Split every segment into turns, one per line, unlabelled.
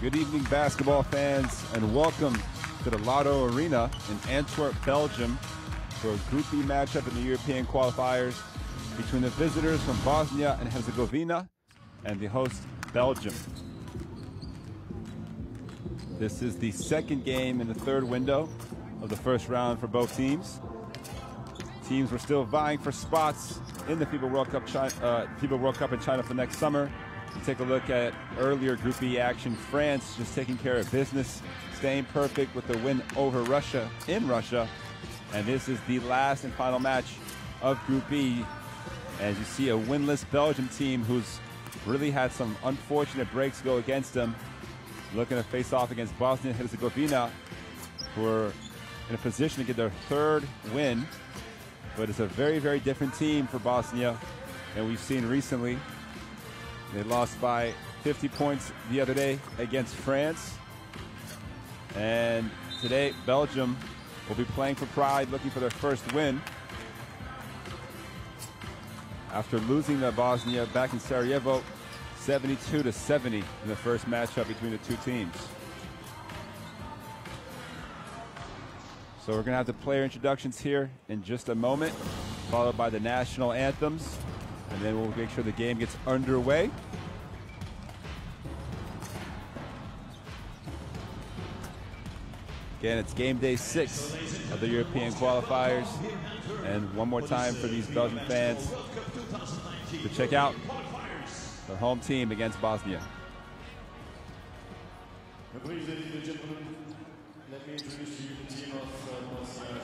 Good evening, basketball fans, and welcome to the Lotto Arena in Antwerp, Belgium, for a Group B matchup in the European Qualifiers between the visitors from Bosnia and Herzegovina and the host, Belgium. This is the second game in the third window of the first round for both teams. Teams were still vying for spots in the FIBA World Cup in China for next summer. We take a look at earlier Group B action. France just taking care of business, staying perfect with the win over Russia in Russia. And this is the last and final match of Group B. As you see, a winless Belgium team who's really had some unfortunate breaks go against them, looking to face off against Bosnia and Herzegovina, who are in a position to get their third win. But it's a very, very different team for Bosnia than we've seen recently. They lost by 50 points the other day against France. And today, Belgium will be playing for pride, looking for their first win after losing to Bosnia back in Sarajevo 72-70 in the first matchup between the two teams. So we're going to have the player introductions here in just a moment, followed by the national anthems, and then we'll make sure the game gets underway. Again, it's game day 6 of the European Qualifiers, and one more time for these Belgian fans to check out the home team against Bosnia.
Ladies and gentlemen, let me introduce to you the team of Bosnia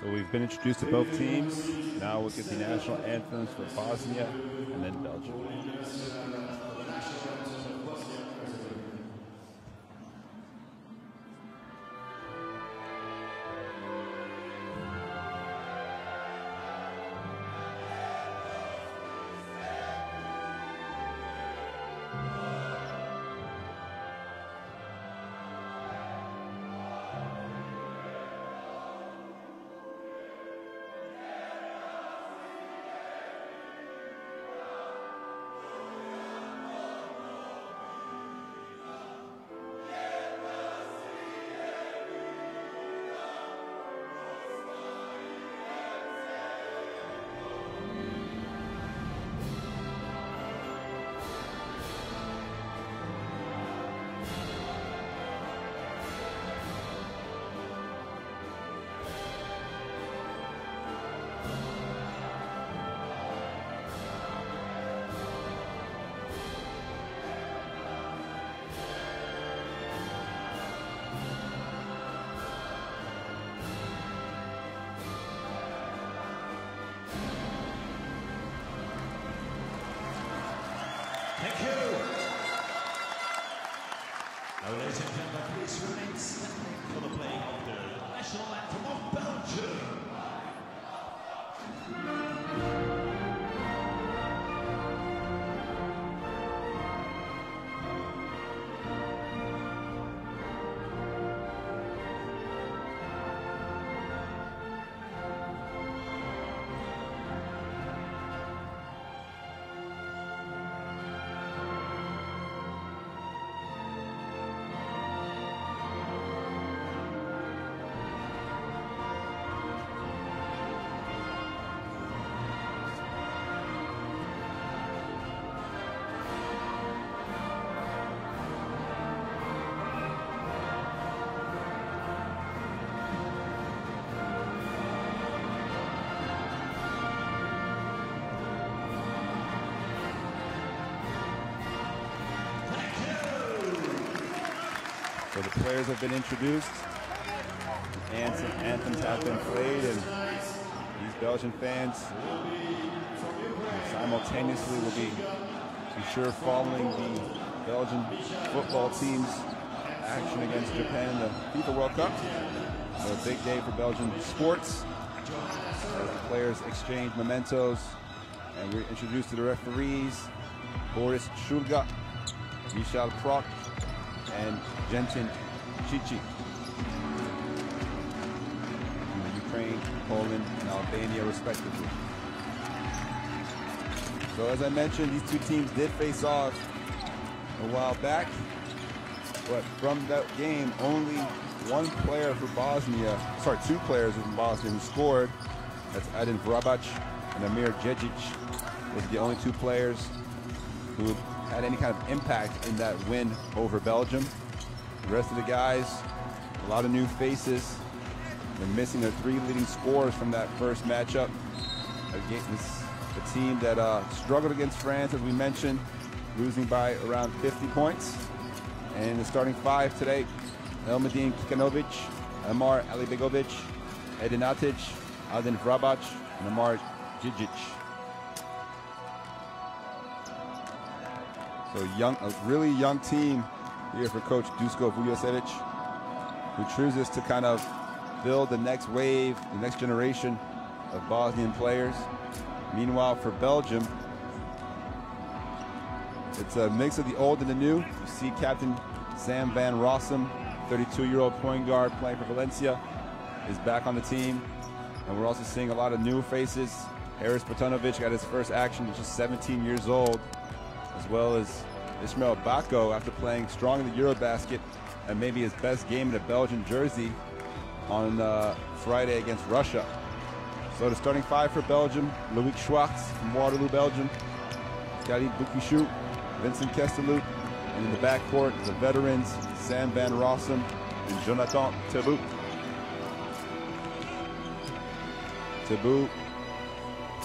So we've been introduced to both teams. Now we'll get the national anthems for Bosnia and then Belgium.
Ladies and gentlemen, please remain standing for the playing of the national anthem of Belgium.
So the players have been introduced, anthems have been played, and these Belgian fans simultaneously will be sure following the Belgian football team's action against Japan in the FIBA World Cup. So a big day for Belgian sports as the players exchange mementos, and we're introduced to the referees, Boris Shulga, Michal Prok, and Jentin Chichi. Ukraine, Poland, and Albania, respectively. So as I mentioned, these two teams did face off a while back, but from that game, only two players from Bosnia who scored. That's Adin Vrabac and Amir Djedzic. Those are the only two players who had any kind of impact in that win over Belgium. The rest of the guys, a lot of new faces. They're missing their three leading scorers from that first matchup against a team that struggled against France, as we mentioned, losing by around 50 points. And in the starting five today, Elmedin Kikanovic, Amar Alibegovic, Edin Atic, Adin Vrabac, and Amar Djedzic. So a really young team here for Coach Dusko Vujosevic, who chooses to kind of build the next wave, the next generation of Bosnian players. Meanwhile, for Belgium, it's a mix of the old and the new. You see Captain Sam van Rossum, 32-year-old point guard playing for Valencia, is back on the team. And we're also seeing a lot of new faces. Haris Botanovic got his first action at just 17 years old, as well as Ismail Bako, after playing strong in the Eurobasket and maybe his best game in a Belgian jersey on Friday against Russia. So the starting five for Belgium: Loic Schwartz from Waterloo, Belgium, Khalid Boukishou, Vincent Kesteloot, and in the backcourt, the veterans Sam van Rossum and Jonathan Tebou. Tebou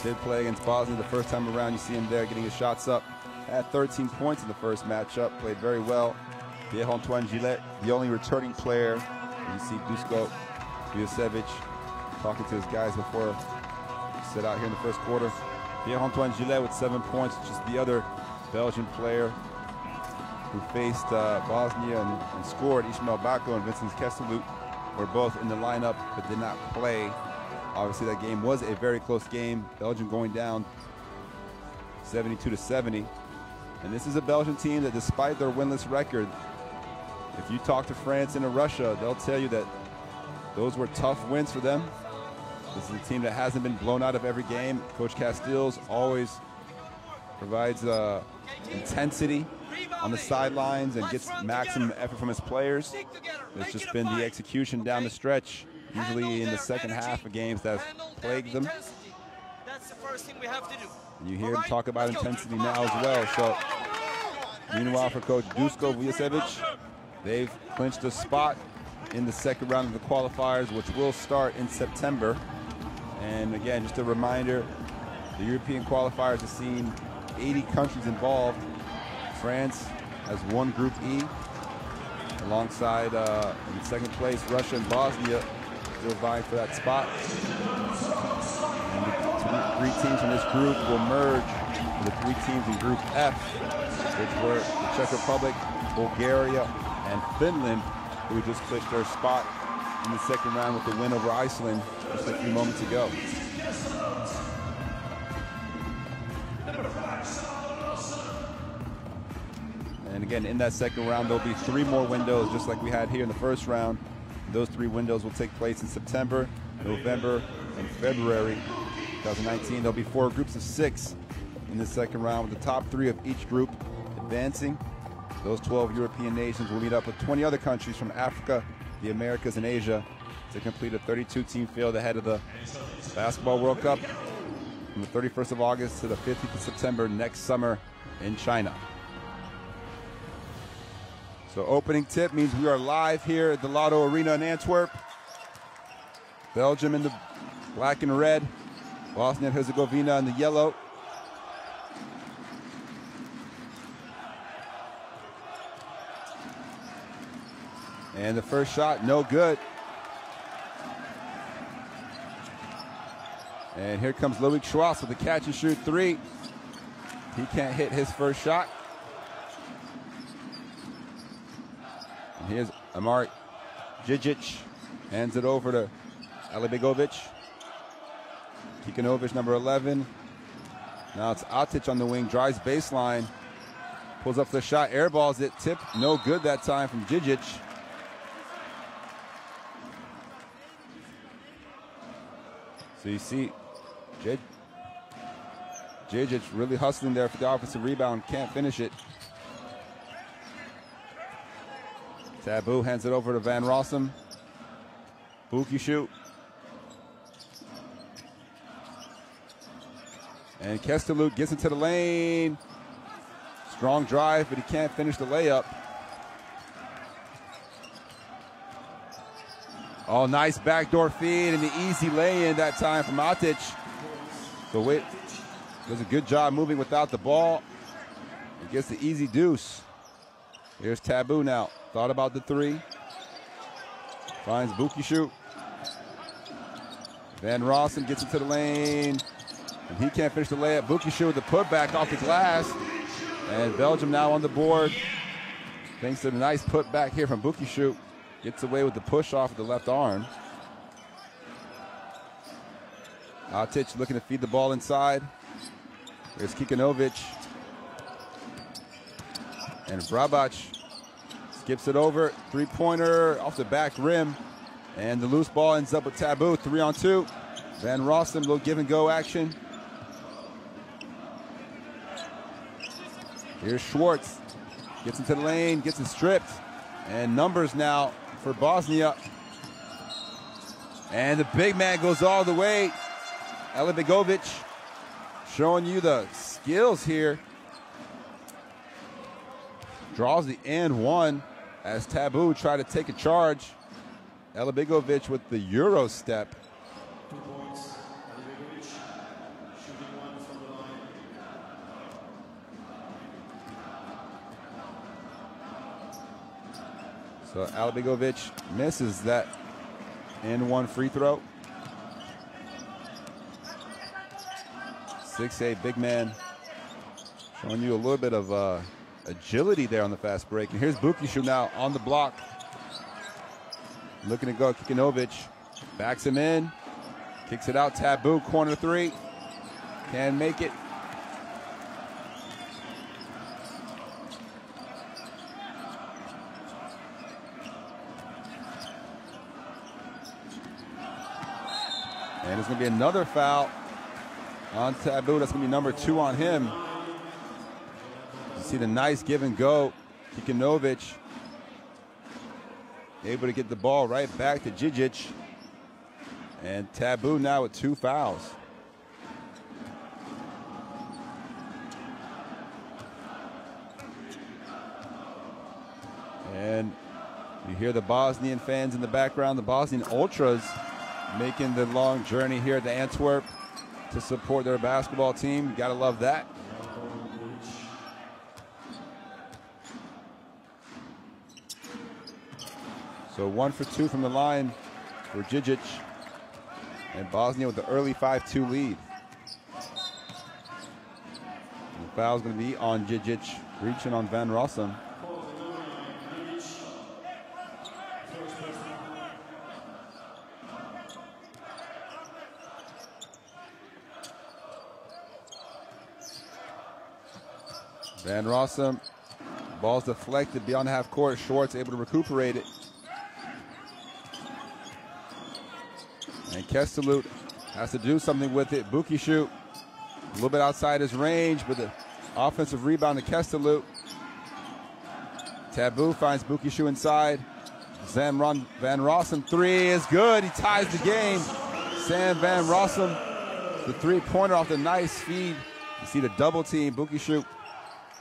did play against Bosnia the first time around. You see him there getting his shots up. Had 13 points in the first matchup, played very well. Pierre-Antoine Gillet, the only returning player. You see Dusko Vujosevic talking to his guys before he set out here in the first quarter. Pierre-Antoine Gillet with 7 points, just the other Belgian player who faced Bosnia and scored. Ismail Bako and Vincent Kesteloot were both in the lineup but did not play. Obviously that game was a very close game. Belgium going down 72-70. And this is a Belgian team that, despite their winless record, if you talk to France and Russia, they'll tell you that those were tough wins for them. This is a team that hasn't been blown out of every game. Coach Casteels always provides intensity on the sidelines and gets maximum effort from his players. It's just been the execution down the stretch, usually in the second half of games, that have plagued them.
That's the first thing we have to do.
And you hear him talk about intensity now as well. So, meanwhile, for Coach Dusko Vujosevic, they've clinched a spot in the second round of the qualifiers, which will start in September. And again, just a reminder, the European qualifiers have seen 80 countries involved. France has won Group E, alongside in second place Russia and Bosnia, still vying for that spot. And the three teams in this group will merge with the three teams in Group F, which were the Czech Republic, Bulgaria, and Finland, who just pushed their spot in the second round with the win over Iceland just a few moments ago. And again, in that second round, there'll be 3 more windows, just like we had here in the first round. Those 3 windows will take place in September, November, and February 2019. There'll be 4 groups of 6 in the second round, with the top 3 of each group advancing. Those 12 European nations will meet up with 20 other countries from Africa, the Americas, and Asia to complete a 32-team field ahead of the Basketball World Cup from the 31st of August to the 15th of September next summer in China. So opening tip means we are live here at the Lotto Arena in Antwerp. Belgium in the black and red, Bosnia and Herzegovina in the yellow. And the first shot, no good. And here comes Loic Schwartz with a catch and shoot 3. He can't hit his first shot. And here's Amar Djidzic, hands it over to Alibegovic. Kikanovic, number 11. Now it's Atic on the wing, drives baseline, pulls up for the shot, airballs it, tip, no good that time from Djidzic. So you see Djidzic really hustling there for the offensive rebound, can't finish it. Taboo hands it over to Van Rossum. Buki shoot. And Kesteluk gets into the lane. Strong drive, but he can't finish the layup. Oh, nice backdoor feed and the easy lay-in that time from Atic. So wait, does a good job moving without the ball. He gets the easy deuce. Here's Taboo now. Thought about the 3. Finds Buki shoot. Van Rossum gets into the lane. And he can't finish the layup. Buki shoot with the putback off the glass. And Belgium now on the board. Thanks to the nice putback here from Buki shoot. Gets away with the push off with the left arm. Atic looking to feed the ball inside. There's Kikanovic. And Brabac skips it over. 3-pointer off the back rim. And the loose ball ends up with Taboo. 3-on-2. Van Rossum, little give and go action. Here's Schwartz. Gets into the lane, gets it stripped. And numbers now for Bosnia. And the big man goes all the way. Alibegovic showing you the skills here. Draws the and 1 as Taboo tried to take a charge. Alibegovic with the Euro step.
2 points. Alibegovic shooting 1 from the line.
So Alibegovic misses that N1 free throw. 6'8" big man, showing you a little bit of agility there on the fast break. And here's Bukishu now on the block. Looking to go, Kikanovic backs him in, kicks it out, Taboo, corner 3. Can make it. And there's going to be another foul on Taboo. That's going to be number 2 on him. You see the nice give and go. Kikanovic able to get the ball right back to Djidzic. And Taboo now with 2 fouls. And you hear the Bosnian fans in the background, the Bosnian Ultras making the long journey here to Antwerp to support their basketball team. Gotta love that. So 1 for 2 from the line for Djidzic. And Bosnia with the early 5-2 lead. And the foul's going to be on Djidzic, reaching on Van Rossum. Van Rossum, ball's deflected beyond half court. Schwartz able to recuperate it. And Kestelut has to do something with it. Bukishu, a little bit outside his range, but the offensive rebound to Kestelut. Taboo finds Bukishu inside. Van Rossum three is good. He ties the game. Sam Van Rossum, the three-pointer off the nice feed. You see the double team. Bukishu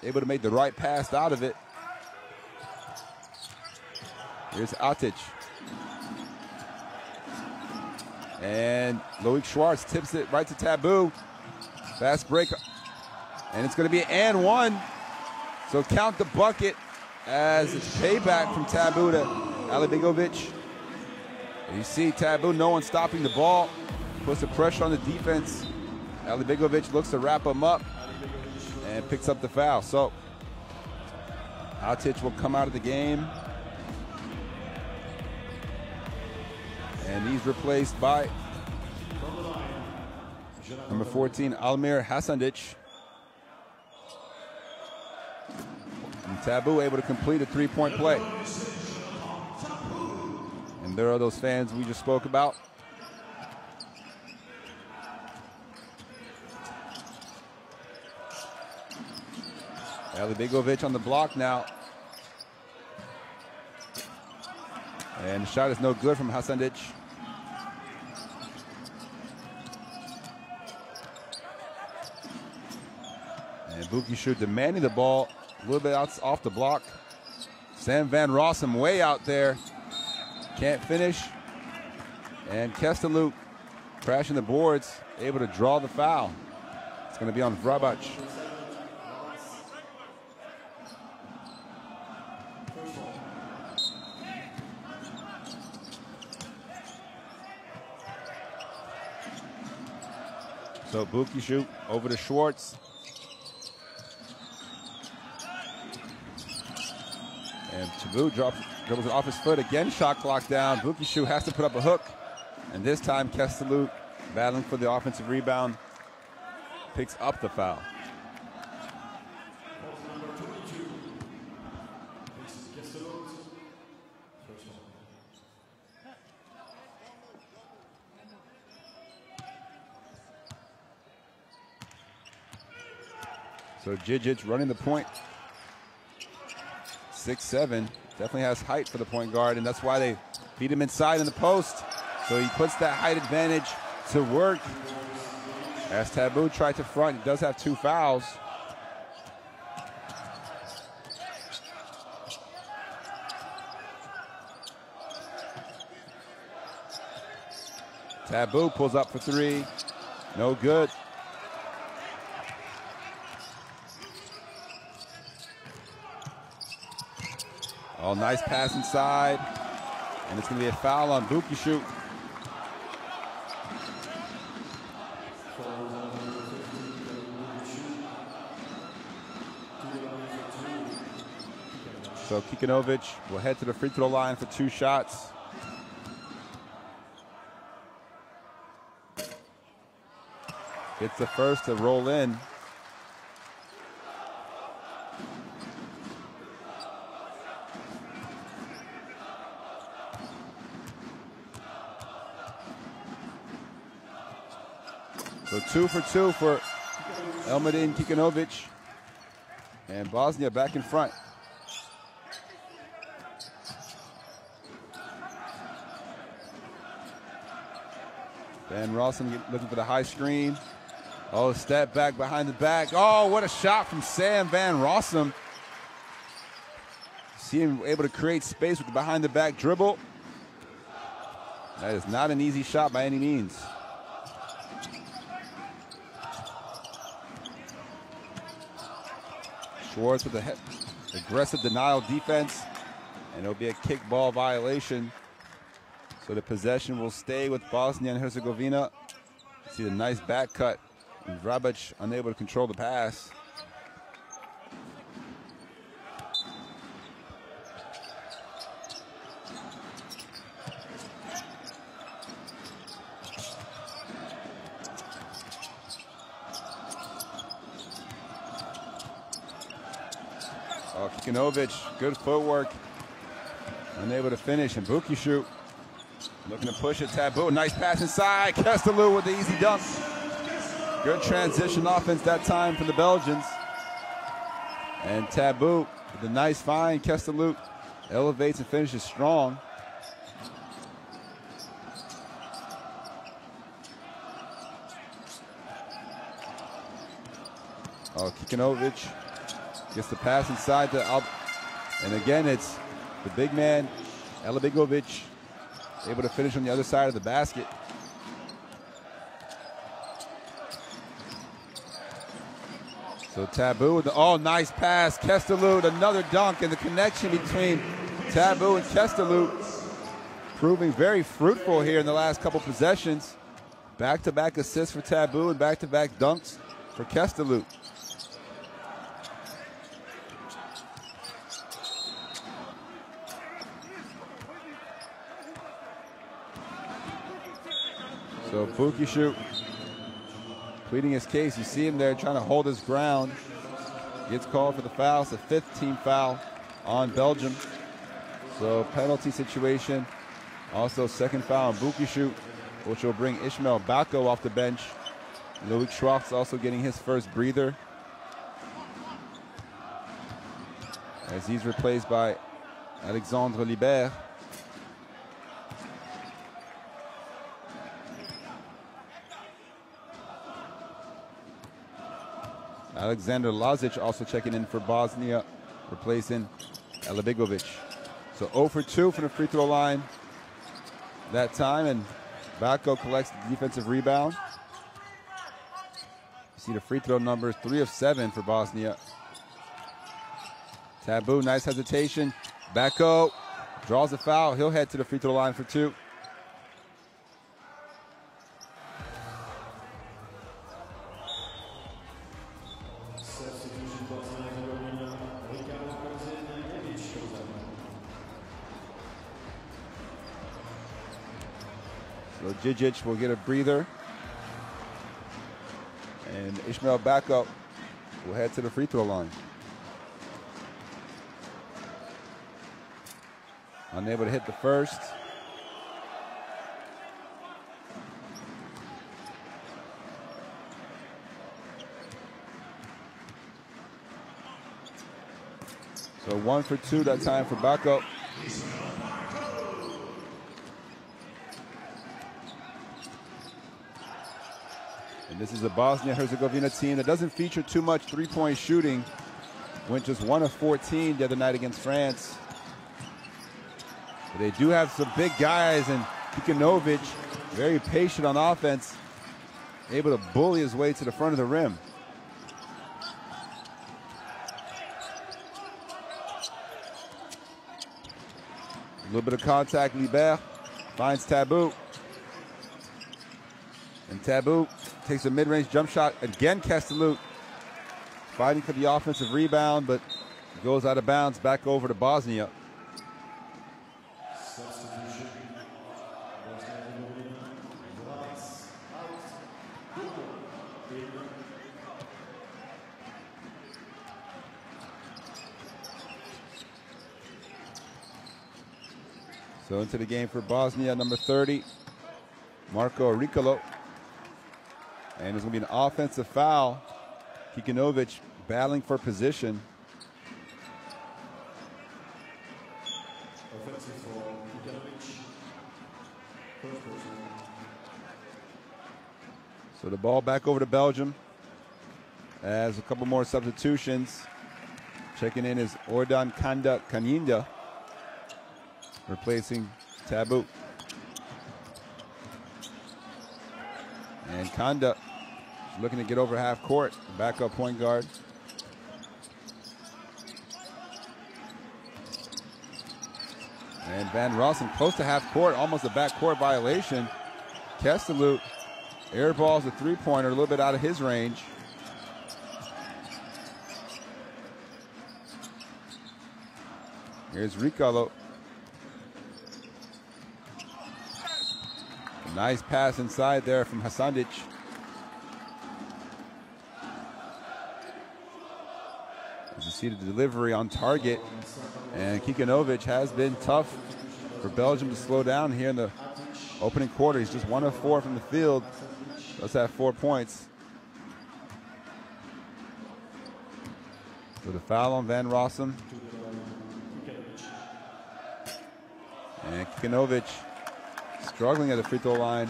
able to make the right pass out of it. Here's Atic. And Loic Schwartz tips it right to Taboo. Fast break. And it's going to be an and one. So count the bucket as it's payback from Taboo to Alibegovic. You see Taboo, no one stopping the ball. Puts the pressure on the defense. Alibegovic looks to wrap him up and picks up the foul. So Atic will come out of the game. And he's replaced by number 14, Almir Hasandic. And Taboo able to complete a three-point play. And there are those fans we just spoke about. Alibegovic on the block now. And the shot is no good from Hasandic. And Bukishu demanding the ball a little bit off the block. Sam Van Rossum way out there. Can't finish. And Kestelut crashing the boards, able to draw the foul. It's going to be on Vrabac. So Bukishu over to Schwartz. And Taboo dribbles it off his foot. Again, shot clock down. Bukishu has to put up a hook. And this time, Kestelut, battling for the offensive rebound, picks up the foul. So Djidzic running the point. 6'7", definitely has height for the point guard, and that's why they feed him inside in the post. So he puts that height advantage to work. As Taboo tried to front, he does have 2 fouls. Taboo pulls up for 3, no good. Oh, nice pass inside. And it's going to be a foul on Bukishu. So Kikanovic will head to the free throw line for 2 shots. Gets the first to roll in. So 2 for 2 for Elmadin Kikanovic. And Bosnia back in front. Van Rossum looking for the high screen. Oh, step back behind the back. Oh, what a shot from Sam Van Rossum. See him able to create space with the behind the back dribble. That is not an easy shot by any means. Schwartz with the aggressive denial defense, and it'll be a kickball violation. So the possession will stay with Bosnia and Herzegovina. See the nice back cut, and Vrabac unable to control the pass. Kikinovic, good footwork. Unable to finish, and Buki shoot. Looking to push it, Taboo. Nice pass inside. Kestelou with the easy dunk. Good transition offense that time for the Belgians. And Taboo with a nice find. Kestelou elevates and finishes strong. Kikinovic gets the pass inside to and again it's the big man, Elabigovic, able to finish on the other side of the basket. So Taboo, nice pass. Kestelou, another dunk, and the connection between Taboo and Kestelou proving very fruitful here in the last couple possessions. Back-to-back assists for Taboo and back-to-back dunks for Kestelou. So Buki shoot, pleading his case. You see him there trying to hold his ground. Gets called for the foul. It's the 5th team foul on Belgium. So penalty situation. Also second foul on Buki shoot, which will bring Ishmael Bako off the bench. Loic Schwartz also getting his first breather, as he's replaced by Alexandre Libert. Alexander Lazic also checking in for Bosnia, replacing Elabigovic. So 0 for 2 from the free throw line that time, and Bako collects the defensive rebound. You see the free throw numbers, 3 of 7 for Bosnia. Taboo, nice hesitation. Bako draws a foul. He'll head to the free throw line for 2. So Djidzic will get a breather. And Ishmael Bako will head to the free throw line. Unable to hit the first. So 1 for 2 that time for Bako. And this is a Bosnia-Herzegovina team that doesn't feature too much three-point shooting. Went just 1 of 14 the other night against France. But they do have some big guys, and Kikinovic, very patient on offense, able to bully his way to the front of the rim. A little bit of contact, Libert finds Taboo. And Taboo takes a mid-range jump shot. Again, Kestelou fighting for the offensive rebound, but goes out of bounds back over to Bosnia. So into the game for Bosnia, number 30, Marco Ricolo. And there's going to be an offensive foul. Kikinovic battling for position.
Offensive foul, Kikinovic.
So the ball back over to Belgium as a couple more substitutions. Checking in is Ordan Kanda Kanyinda, replacing Taboo. And Kanda looking to get over half court, backup point guard. And Van Rossum close to half court, almost a backcourt violation. Kestelou airballs a three-pointer, a little bit out of his range. Here's Ricolo. Nice pass inside there from Hasandic. This is see the delivery on target. And Kikanovic has been tough for Belgium to slow down here in the opening quarter. He's just 1 of 4 from the field. Does have 4 points. So the foul on Van Rossum. And Kikanovic struggling at the free throw line.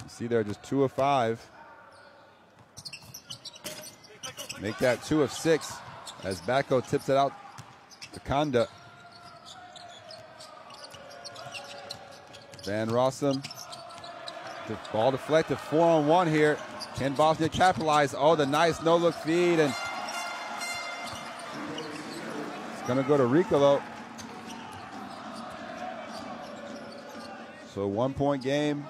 You see there, just 2 of 5. Make that 2 of 6 as Backo tips it out to Kanda. Van Rossum. The ball deflected, 4-on-1 here. Can Bosnia capitalize? Oh, the nice no-look feed, and it's gonna go to Ricolo. So 1-point game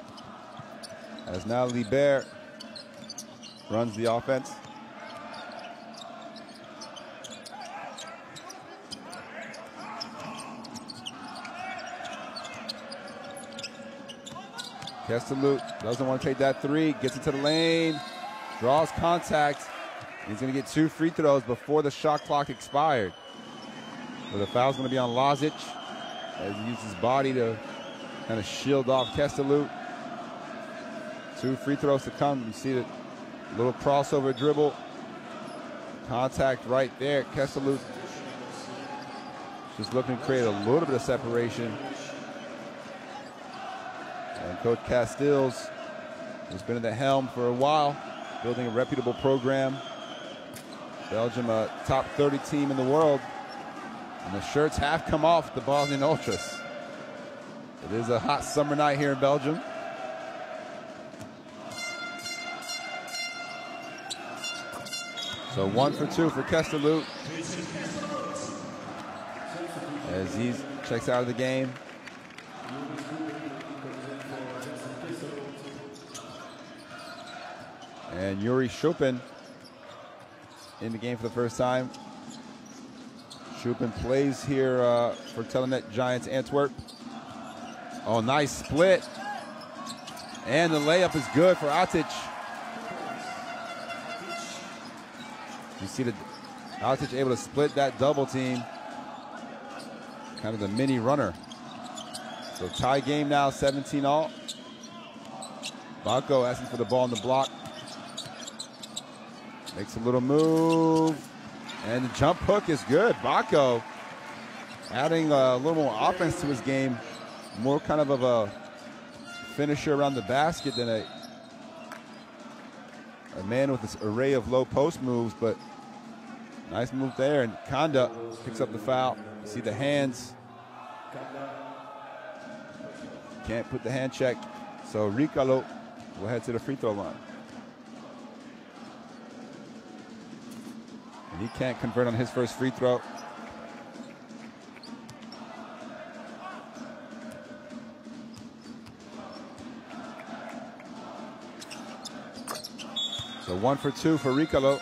as now Liber runs the offense. Kestalut doesn't want to take that 3, gets into the lane, draws contact. He's going to get 2 free throws before the shot clock expired. So the foul's going to be on Lazic as he uses his body to kind of shield off Kestalut. 2 free throws to come. You see the little crossover dribble. Contact right there. Kestalut just looking to create a little bit of separation. And Coach Castiles, who's been at the helm for a while, building a reputable program. Belgium, a top 30 team in the world. And the shirts have come off the Bosnian Ultras. It is a hot summer night here in Belgium. So 1 for 2 for Kestalut as he checks out of the game. And Yuri Chopin in the game for the first time. Chopin plays here for Telenet Giants Antwerp. Oh, nice split. And the layup is good for Atic. You see the Atic able to split that double team. Kind of the mini runner. So tie game now, 17 all. Backo asking for the ball on the block. Makes a little move, and the jump hook is good. Backo adding a little more offense to his game, more kind of a finisher around the basket than a man with this array of low post moves, but nice move there. And Kanda picks up the foul. See the hands. Can't put the hand check, so Ricolo will head to the free throw line. He can't convert on his first free throw. So 1 for 2 for Ricolo.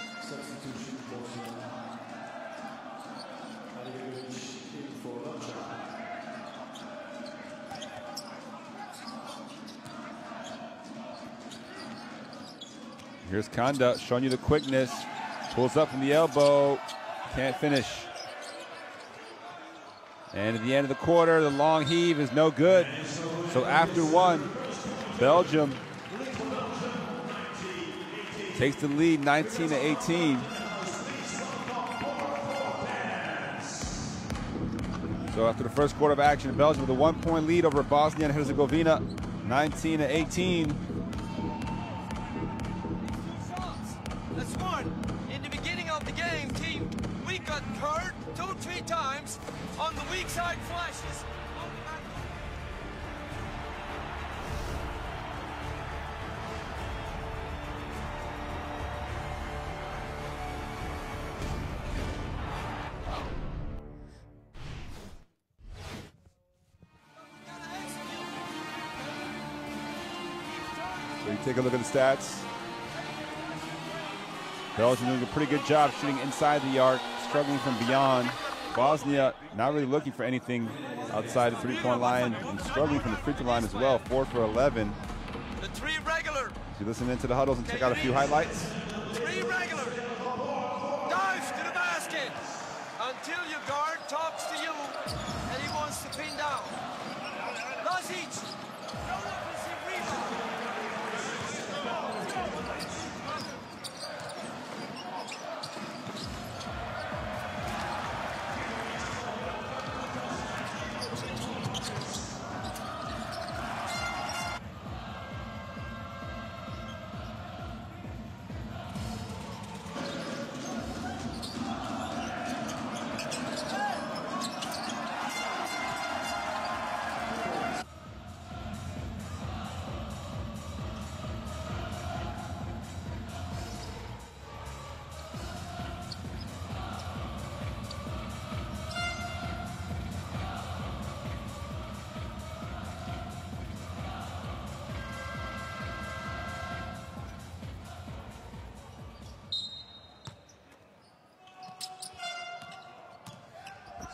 Here's Kanda showing you the quickness. Pulls up from the elbow, can't finish. And at the end of the quarter, the long heave is no good. So after 1, Belgium takes the lead 19-18. So after the first quarter of action, Belgium with a 1-point lead over Bosnia and Herzegovina, 19-18.
That's 1. In the beginning of the game, team, we got hurt 2-3 times on the weak side flashes.
So you take a look at the stats. Belgium doing a pretty good job shooting inside the arc, struggling from beyond. Bosnia not really looking for anything outside the 3-point line and struggling from the free throw line as well. 4 for 11.
The trio
If you listen into the huddles and check out a few highlights.
3 regular. Dives to the basket until your guard talks to you and he wants to pin down. Does each. No offensive rebound.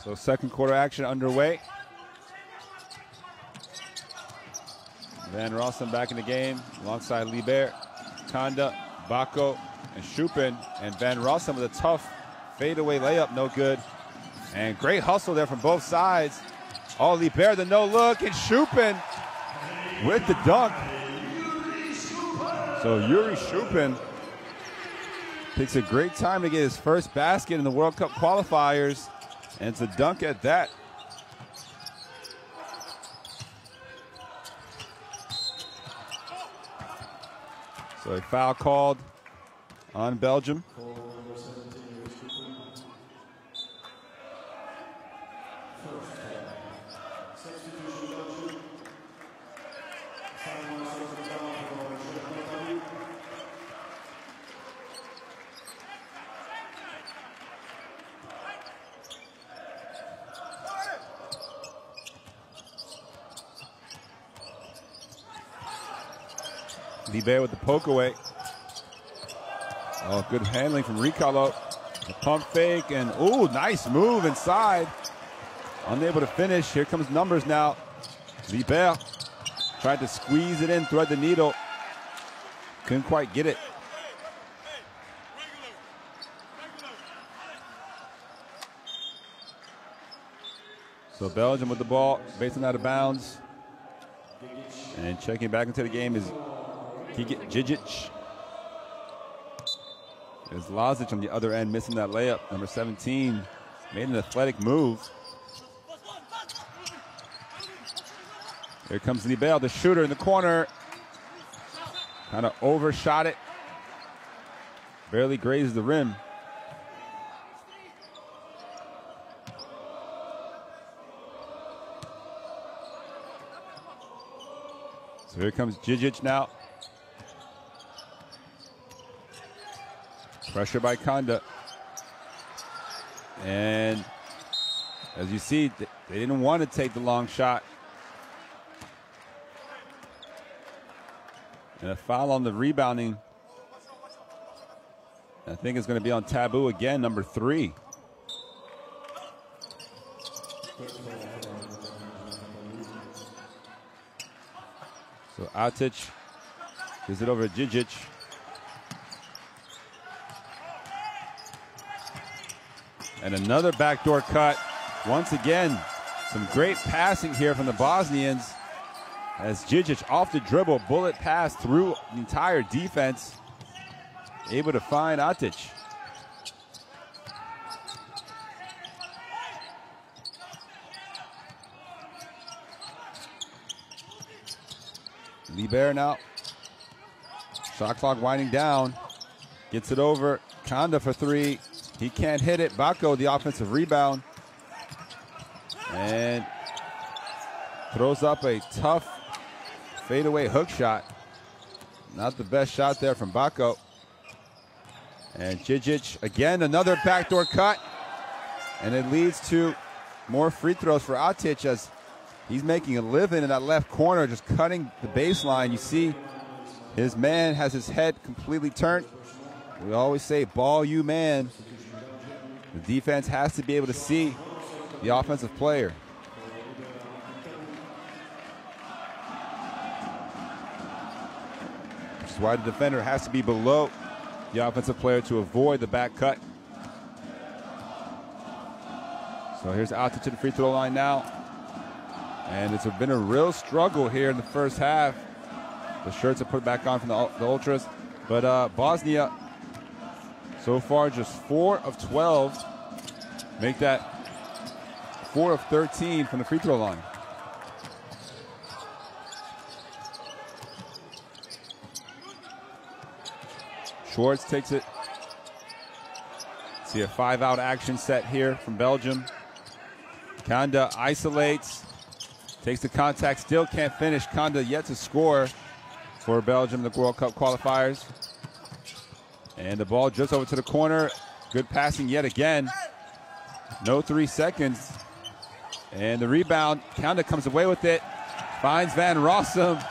So second quarter action underway. Van Rossum back in the game alongside Liebert, Kanda, Bako, and Schupin. And Van Rossum with a tough fadeaway layup, no good. And great hustle there from both sides. Oh, Liebert, the no look, and Schupin with the dunk. So Yuri Schupin picks a great time to get his first basket in the World Cup qualifiers. And it's a dunk at that. So a foul called on Belgium. Liebert with the poke away. Oh, good handling from Ricalo. The pump fake and, ooh, nice move inside. Unable to finish. Here comes numbers now. Liebert tried to squeeze it in, thread the needle. Couldn't quite get it. So Belgium with the ball, basing out of bounds. And checking back into the game is Djidzic. There's Lazic on the other end missing that layup. Number 17 made an athletic move. Here comes Liebert, the shooter in the corner. Kind of overshot it. Barely grazed the rim. So here comes Djidzic now. Pressure by Kanda. And as you see, they didn't want to take the long shot. And a foul on the rebounding. I think it's going to be on Taboo again, number 3. So Atic gives it over to Djidzic. And another backdoor cut. Once again, some great passing here from the Bosnians as Djidzic off the dribble, bullet pass through the entire defense, able to find Atic. Liebert now. Shot clock winding down. Gets it over. Kanda for 3. He can't hit it. Bako, the offensive rebound. And throws up a tough fadeaway hook shot. Not the best shot there from Bako. And Djidzic, again, another backdoor cut. And it leads to more free throws for Atic as he's making a living in that left corner, just cutting the baseline. You see his man has his head completely turned. We always say, ball you man. The defense has to be able to see the offensive player. is why the defender has to be below the offensive player to avoid the back cut. So here's Ata to the free throw line now. And it's been a real struggle here in the first half. The shirts are put back on from the Ultras. But Bosnia, so far just 4 of 12. Make that 4 of 13 from the free throw line. Schwartz takes it. See a 5-out action set here from Belgium. Kanda isolates, takes the contact, still can't finish. Kanda yet to score for Belgium in the World Cup qualifiers. And the ball just over to the corner. Good passing yet again. No 3 seconds. And the rebound, Kanda comes away with it. Finds Van Rossum.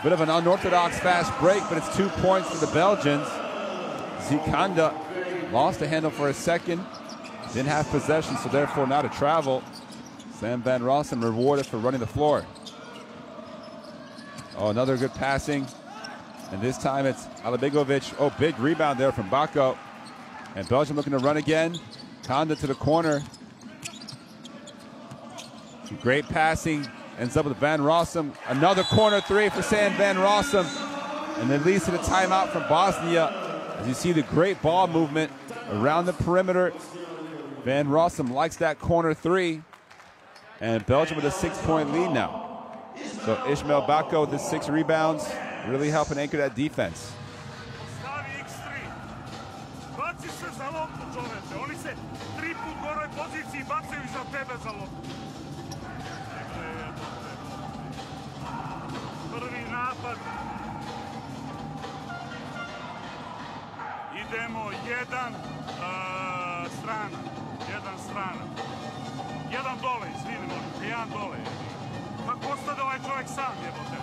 Bit of an unorthodox fast break, but it's 2 points for the Belgians. Kanda lost the handle for a second. Didn't have possession, so therefore not a travel. Sam Van Rossum rewarded for running the floor. Oh, another good passing. And this time it's Alabegovic. Oh, big rebound there from Bako. And Belgium looking to run again. Kanda to the corner. Great passing. Ends up with Van Rossum. Another corner 3 for Sam Van Rossum. And it leads to the timeout from Bosnia. As you see the great ball movement around the perimeter. Van Rossum likes that corner 3. And Belgium with a 6-point lead now. So Ishmael Bako with his 6 rebounds, really helping anchor that defense.
Idemo jedan strana. Jedan dole, izvini, možete, jedan dole. Kako ostade ovaj čovjek sam, jebote?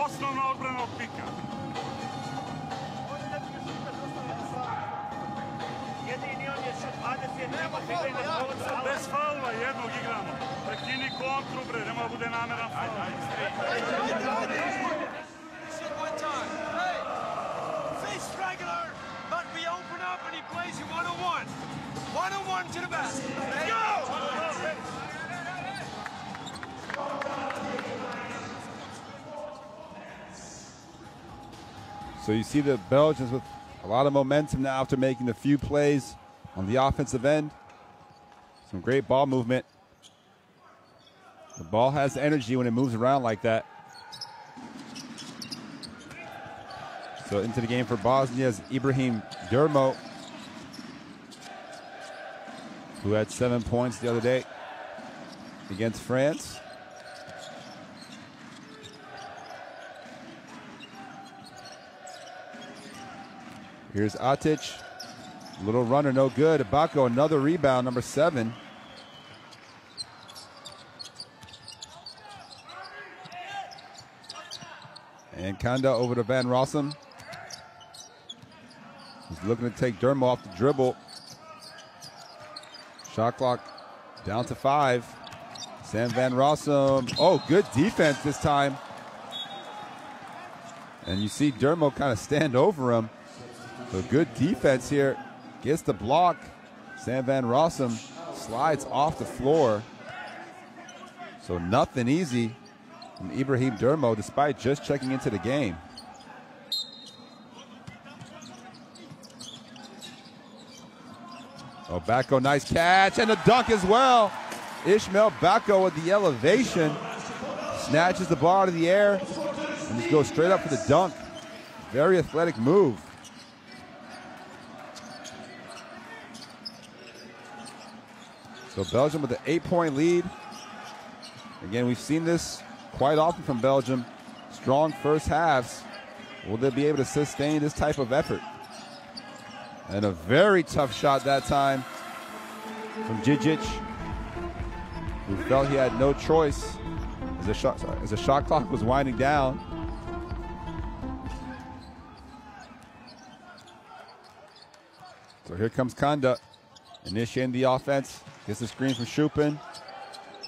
Osnovna odbrana od pika. Jedini on je šut 20, bez faula jednog igramo. Prekini kontru, bre, nema da bude nameran faul.
But we open up and he plays you 1-on-1. 1-on-1 to the basket. Let's go!
So you see the Belgians with a lot of momentum now after making a few plays on the offensive end. Some great ball movement. The ball has energy when it moves around like that. So into the game for Bosnia is Ibrahim Durmo, who had 7 points the other day against France. Here's Atic. Little runner, no good. Bako, another rebound, number 7. And Kanda over to Van Rossum. He's looking to take Durmo off the dribble. Shot clock down to 5. Sam Van Rossum. Oh, good defense this time. And you see Durmo kind of stand over him. So good defense here. Gets the block. Sam Van Rossum slides off the floor. So nothing easy from Ibrahim Durmo despite just checking into the game. Oh, Bako, nice catch, and a dunk as well. Ishmael Bako with the elevation. Snatches the ball out of the air and just goes straight up for the dunk. Very athletic move. So Belgium with an 8-point lead. Again, we've seen this quite often from Belgium. Strong first halves. Will they be able to sustain this type of effort? And a very tough shot that time from Djidzic, who felt he had no choice as the shot clock was winding down. So here comes Kanda, initiating the offense. Gets the screen from Schupin.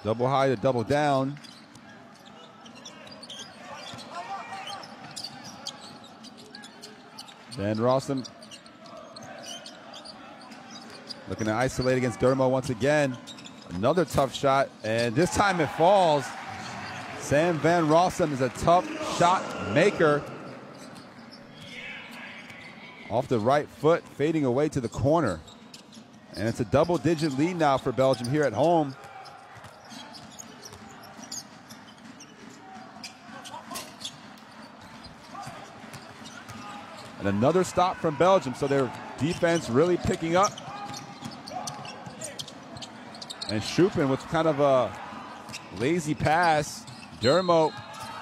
Double high to double down. Van Rossum looking to isolate against Dermo once again. Another tough shot, and this time it falls. Sam Van Rossum is a tough shot maker. Off the right foot, fading away to the corner. And it's a double-digit lead now for Belgium here at home. And another stop from Belgium, so their defense really picking up. And Schupin with kind of a lazy pass. Dermo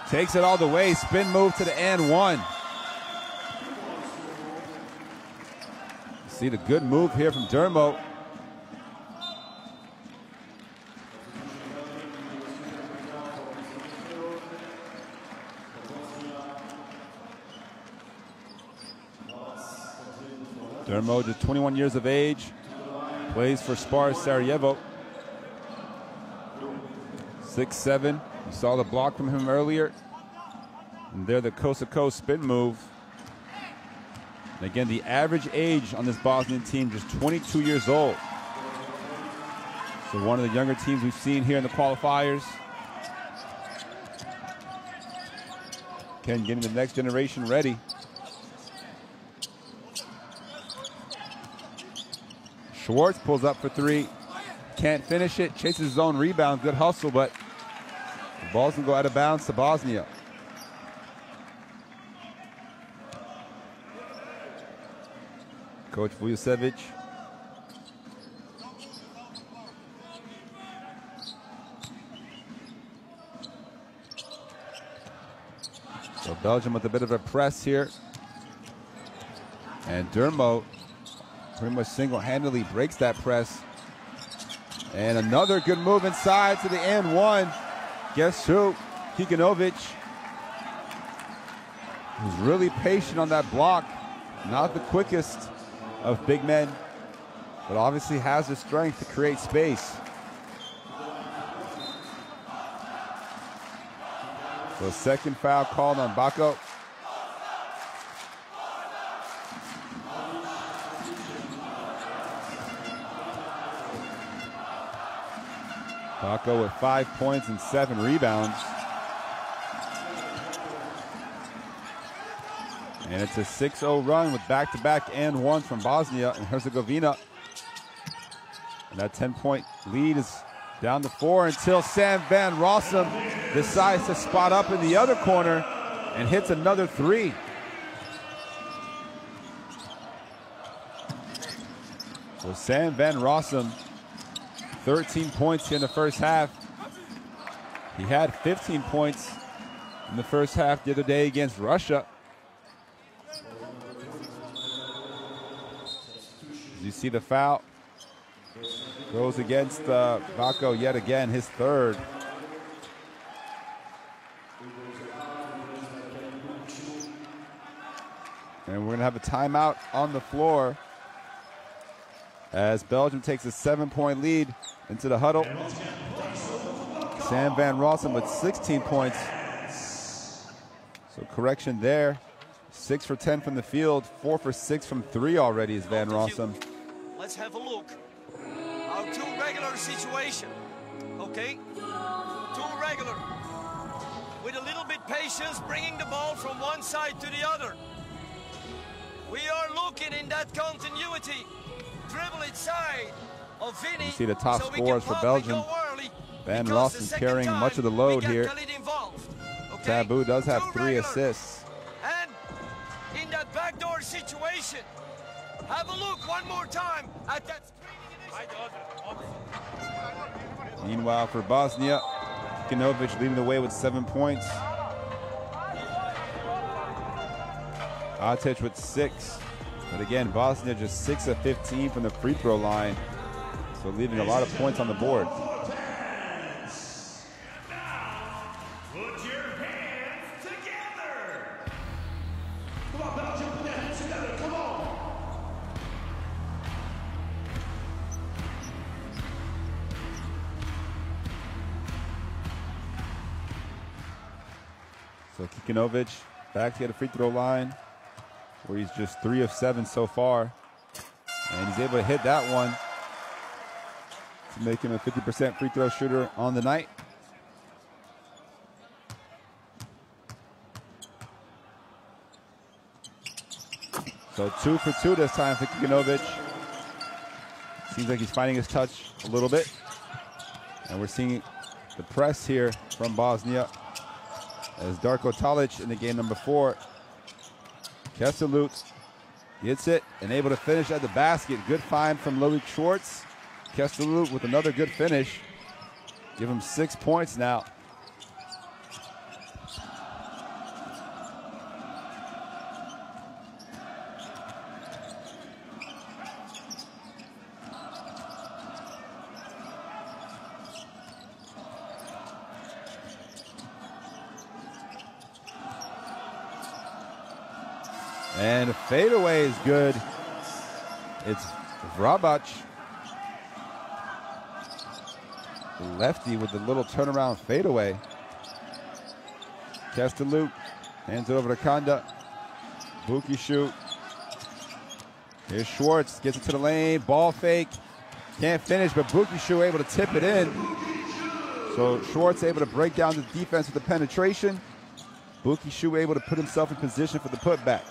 takes it all the way, spin move to the and one. See the good move here from Dermo. Dermo, just 21 years of age, plays for Spar Sarajevo. 6'7". You saw the block from him earlier. And there the coast-to-coast spin move. And again, the average age on this Bosnian team just 22 years old. So one of the younger teams we've seen here in the qualifiers. Again, getting the next generation ready. Schwartz pulls up for three. Can't finish it. Chases his own rebound. Good hustle, but the ball's going to go out of bounds to Bosnia. Coach Vujosevic. So Belgium with a bit of a press here. And Dermo pretty much single-handedly breaks that press. And another good move inside to the and one. Guess who? Kikanovic. Who's really patient on that block. Not the quickest of big men, but obviously has the strength to create space. So second foul called on Bako. Bako with 5 points and 7 rebounds. And it's a 6-0 run with back-to-back and ones from Bosnia and Herzegovina. And that 10-point lead is down to 4 until Sam Van Rossum decides to spot up in the other corner and hits another three. So Sam Van Rossum, 13 points here in the first half. He had 15 points in the first half the other day against Russia. You see the foul. Goes against Bako yet again, his third. And we're going to have a timeout on the floor as Belgium takes a 7-point lead into the huddle. Sam Van Rossum with 16 points. So correction there. 6 for 10 from the field, 4 for 6 from 3 already is Van Rossum.
Let's have a look. Our two regular situation, okay? Two regular. With a little bit patience, bringing the ball from one side to the other. We are looking in that continuity. Dribble inside of Vinny.
You see the top scorers for Belgium. Van Rossum carrying much of the load here. Okay? Taboo does have 3 assists.
And in that backdoor situation, have a look one more time at that screening.
Meanwhile, for Bosnia, Kikanovic leading the way with 7 points. Atic with 6. But again, Bosnia just 6 of 15 from the free throw line. So leaving a lot of points on the board. So Kikanovic back to get a free throw line. where he's just 3 of 7 so far. And he's able to hit that one to make him a 50% free throw shooter on the night. So 2 for 2 this time for Kikinovic. Seems like he's finding his touch a little bit. And we're seeing the press here from Bosnia as Darko Talic in the game number 4. Keselut gets it and able to finish at the basket. Good find from Loic Schwartz. Keselut with another good finish. Give him 6 points now. And a fadeaway is good. It's Vrabac. Lefty with the little turnaround fadeaway. Keselut hands it over to Kanda. Buki shoot. Here's Schwartz, gets it to the lane, ball fake. Can't finish, but Buki shoot able to tip it in. So Schwartz able to break down the defense with the penetration. Buki shoot able to put himself in position for the putback.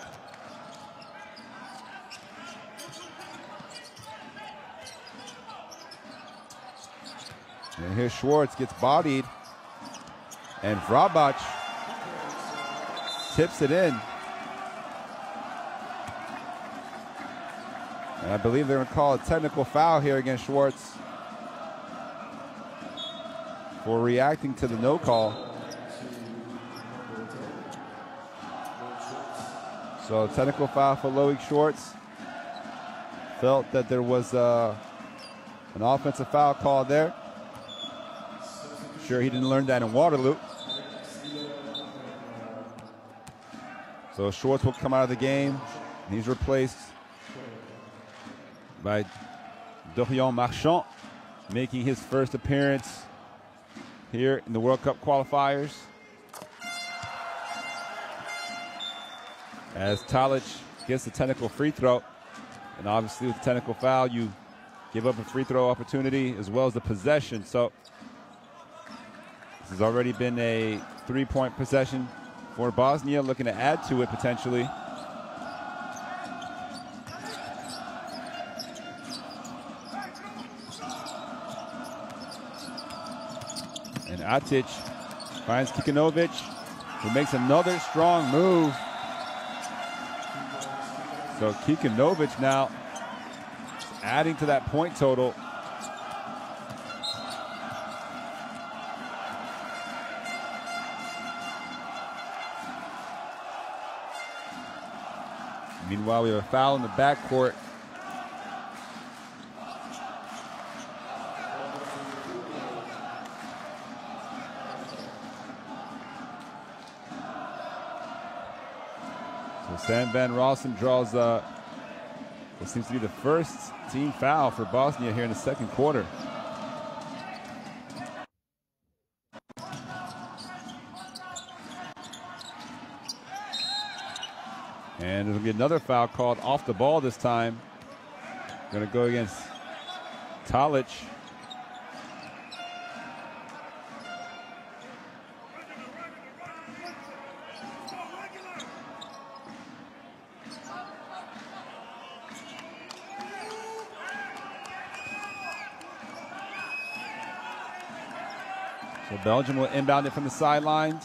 And here Schwartz gets bodied, and Vrabac tips it in. And I believe they're going to call a technical foul here against Schwartz for reacting to the no call. So technical foul for Loic Schwartz. Felt that there was an offensive foul called there. Sure, he didn't learn that in Waterloo. So Schwartz will come out of the game. He's replaced by Dorian Marchand, making his first appearance here in the World Cup qualifiers. As Talic gets the technical free throw. And obviously with the technical foul, you give up a free throw opportunity as well as the possession. So this has already been a 3-point possession for Bosnia, looking to add to it potentially. And Atic finds Kikinovic, who makes another strong move. So Kikinovic now adding to that point total. Meanwhile, we have a foul in the backcourt. So Sam Van Rossum draws what seems to be the first team foul for Bosnia here in the second quarter. And there'll be another foul called off the ball this time. Going to go against Talic. So Belgium will inbound it from the sidelines.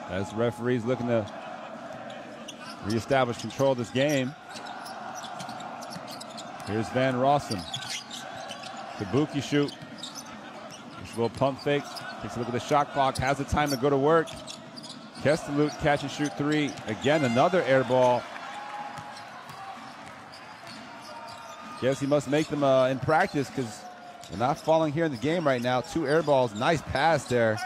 As the referee's looking to reestablish control of this game. Here's Van Rossum. Kabuki shoot. This little pump fake. Takes a look at the shot clock. Has the time to go to work. Keselut catch and shoot 3. Again, another air ball. Guess he must make them in practice because they're not falling here in the game right now. 2 air balls. Nice pass there.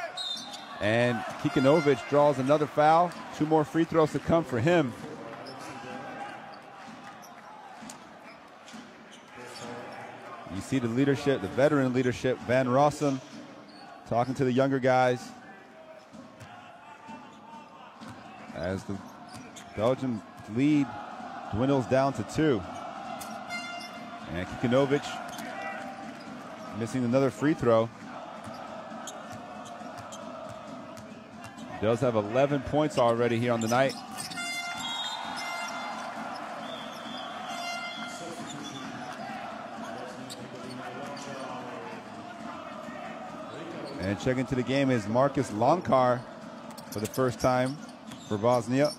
And Kikinovic draws another foul. 2 more free throws to come for him. You see the leadership, the veteran leadership. Van Rossum talking to the younger guys as the Belgian lead dwindles down to 2. And Kikinovic missing another free throw. Does have 11 points already here on the night. And checking into the game is Marcus Lonkar for the first time for Bosnia.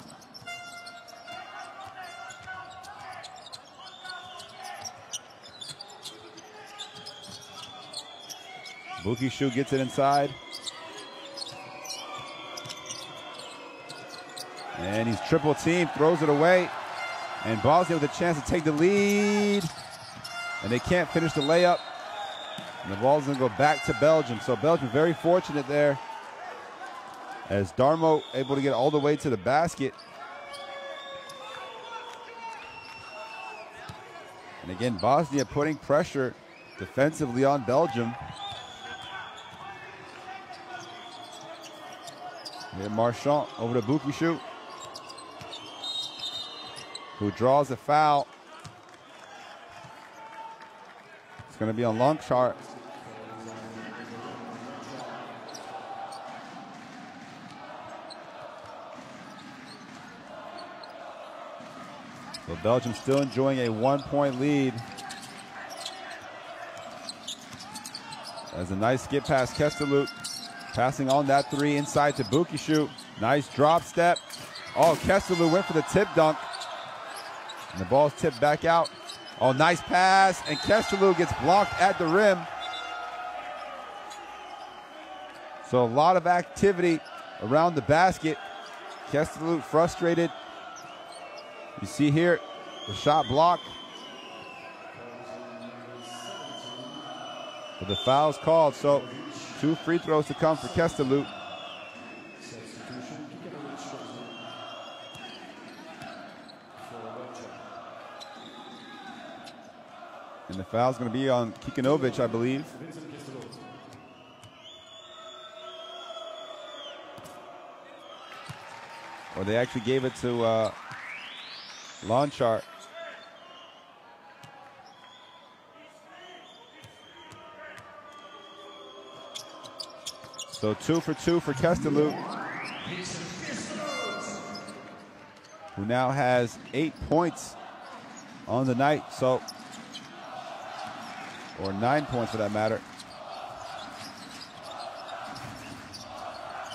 Bukishu gets it inside. And he's triple teamed, throws it away. And Bosnia with a chance to take the lead. And they can't finish the layup. And the ball's going to go back to Belgium. So Belgium very fortunate there, as Darmo able to get all the way to the basket. And again, Bosnia putting pressure defensively on Belgium. Here Marchand over to Bukishu, who draws a foul. It's going to be on Lonkar. So Belgium still enjoying a 1-point lead. As a nice skip past Kesteluk, passing on that 3 inside to Bukishu. Nice drop step. Oh, Kesteluk went for the tip dunk. And the ball's tipped back out. Oh, nice pass, and Kesteluk gets blocked at the rim. So a lot of activity around the basket. Kesteluk frustrated. You see here the shot block. But the foul's called, so 2 free throws to come for Kesteluk. And the foul's going to be on Kikinovic, I believe. Or they actually gave it to Lonkar. So 2 for 2 for Kesteluk, who now has 8 points on the night. So, or 9 points for that matter.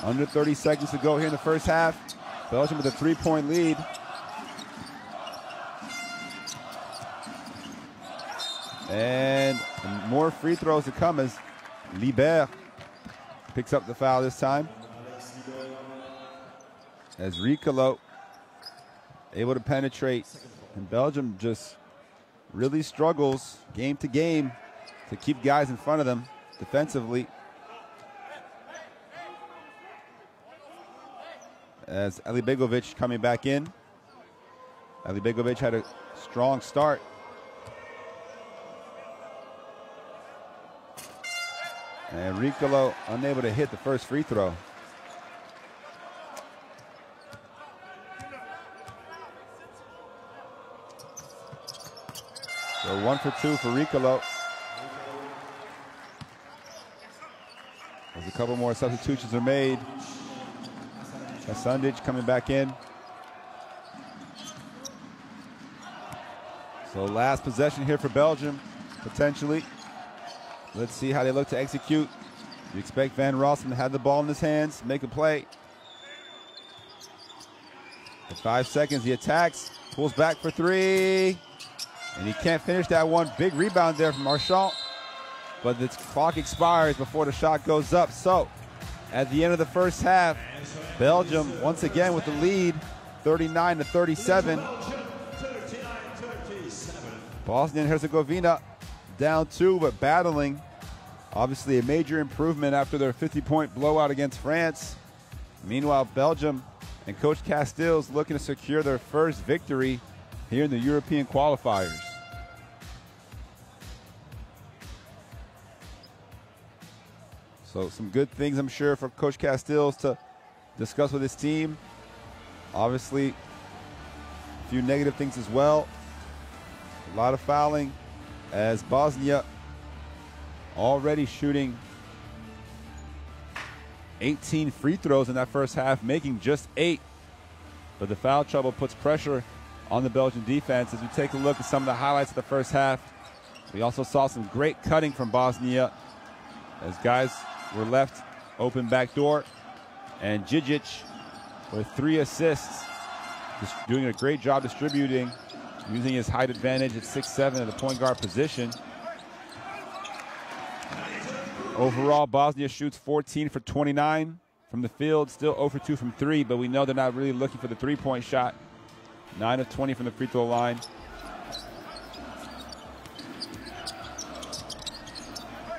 Under 30 seconds to go here in the first half. Belgium with a 3-point lead. And more free throws to come as Libert picks up the foul this time. As Ricolo able to penetrate. And Belgium just really struggles game to game to keep guys in front of them defensively. As Alibegovic coming back in. Alibegovic had a strong start. And Ricolo unable to hit the first free throw. So 1 for 2 for Ricolo. As a couple more substitutions are made. Sundic coming back in. So last possession here for Belgium, potentially. Let's see how they look to execute. You expect Van Rossum to have the ball in his hands, make a play. For 5 seconds, he attacks, pulls back for 3. And he can't finish that one. Big rebound there from Marchand. But the clock expires before the shot goes up. So, at the end of the first half, Belgium once again with the lead, 39-37. Bosnia and Herzegovina down 2, but battling. Obviously a major improvement after their 50-point blowout against France. Meanwhile, Belgium and Coach Castells looking to secure their first victory here in the European Qualifiers. So some good things, I'm sure, for Coach Castilles to discuss with his team. Obviously, a few negative things as well. A lot of fouling, as Bosnia already shooting 18 free throws in that first half, making just 8. But the foul trouble puts pressure on the Belgian defense. As we take a look at some of the highlights of the first half, we also saw some great cutting from Bosnia as guys were left open back door. And Djidzic with 3 assists, just doing a great job distributing, using his height advantage at 6'7" at the point guard position. Overall, Bosnia shoots 14 for 29 from the field, still 0 for 2 from 3, but we know they're not really looking for the three-point shot. 9 of 20 from the free throw line.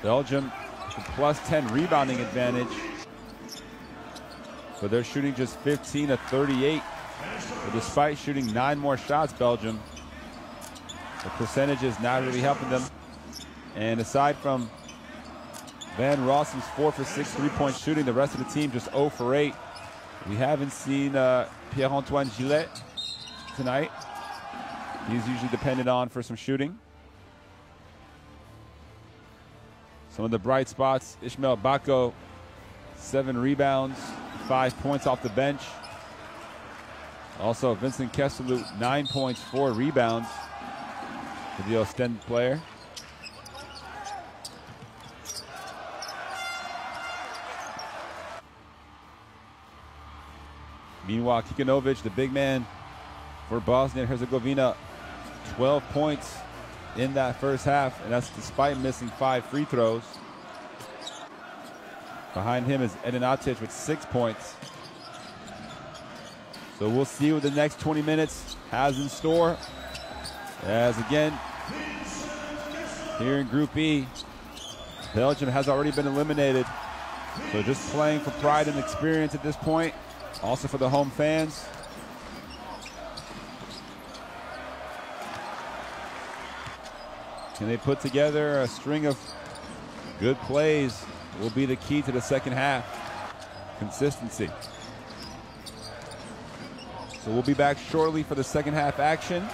Belgium with plus 10 rebounding advantage, but they're shooting just 15 of 38. But despite shooting 9 more shots, Belgium, the percentage is not really helping them. And aside from Van Rossen's 4 for 6 three-point shooting, the rest of the team just 0 for 8. We haven't seen Pierre-Antoine Gillet tonight. He's usually depended on for some shooting. Some of the bright spots, Ishmael Bako, 7 rebounds, 5 points off the bench. Also, Vincent Kesselou, 9 points, 4 rebounds for the Ostend player. Meanwhile, Kikanovic, the big man for Bosnia and Herzegovina, 12 points in that first half, and that's despite missing 5 free throws. Behind him is Edin Atic with 6 points. So we'll see what the next 20 minutes has in store. As again, here in Group E, Belgium has already been eliminated. So just playing for pride and experience at this point. Also for the home fans. Can they put together a string of good plays? Will be the key to the second half. Consistency. So we'll be back shortly for the second half action.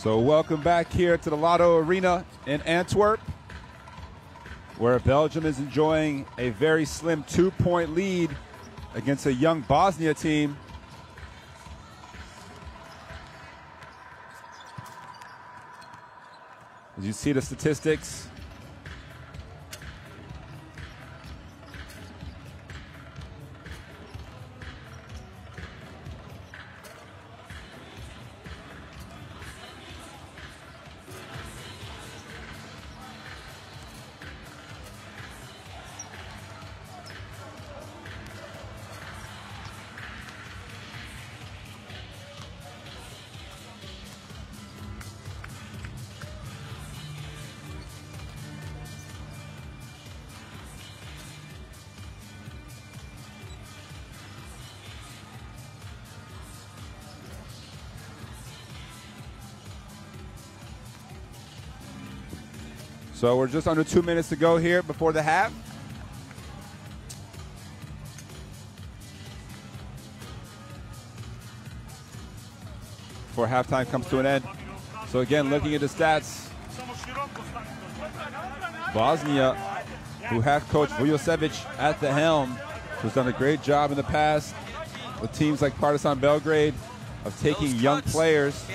So welcome back here to the Lotto Arena in Antwerp, where Belgium is enjoying a very slim 2-point lead against a young Bosnia team. As you see the statistics, so we're just under 2 minutes to go here before the half. Before halftime comes to an end. So again, looking at the stats, Bosnia, who have Coach Vujosevic at the helm, who's done a great job in the past with teams like Partizan Belgrade of taking young players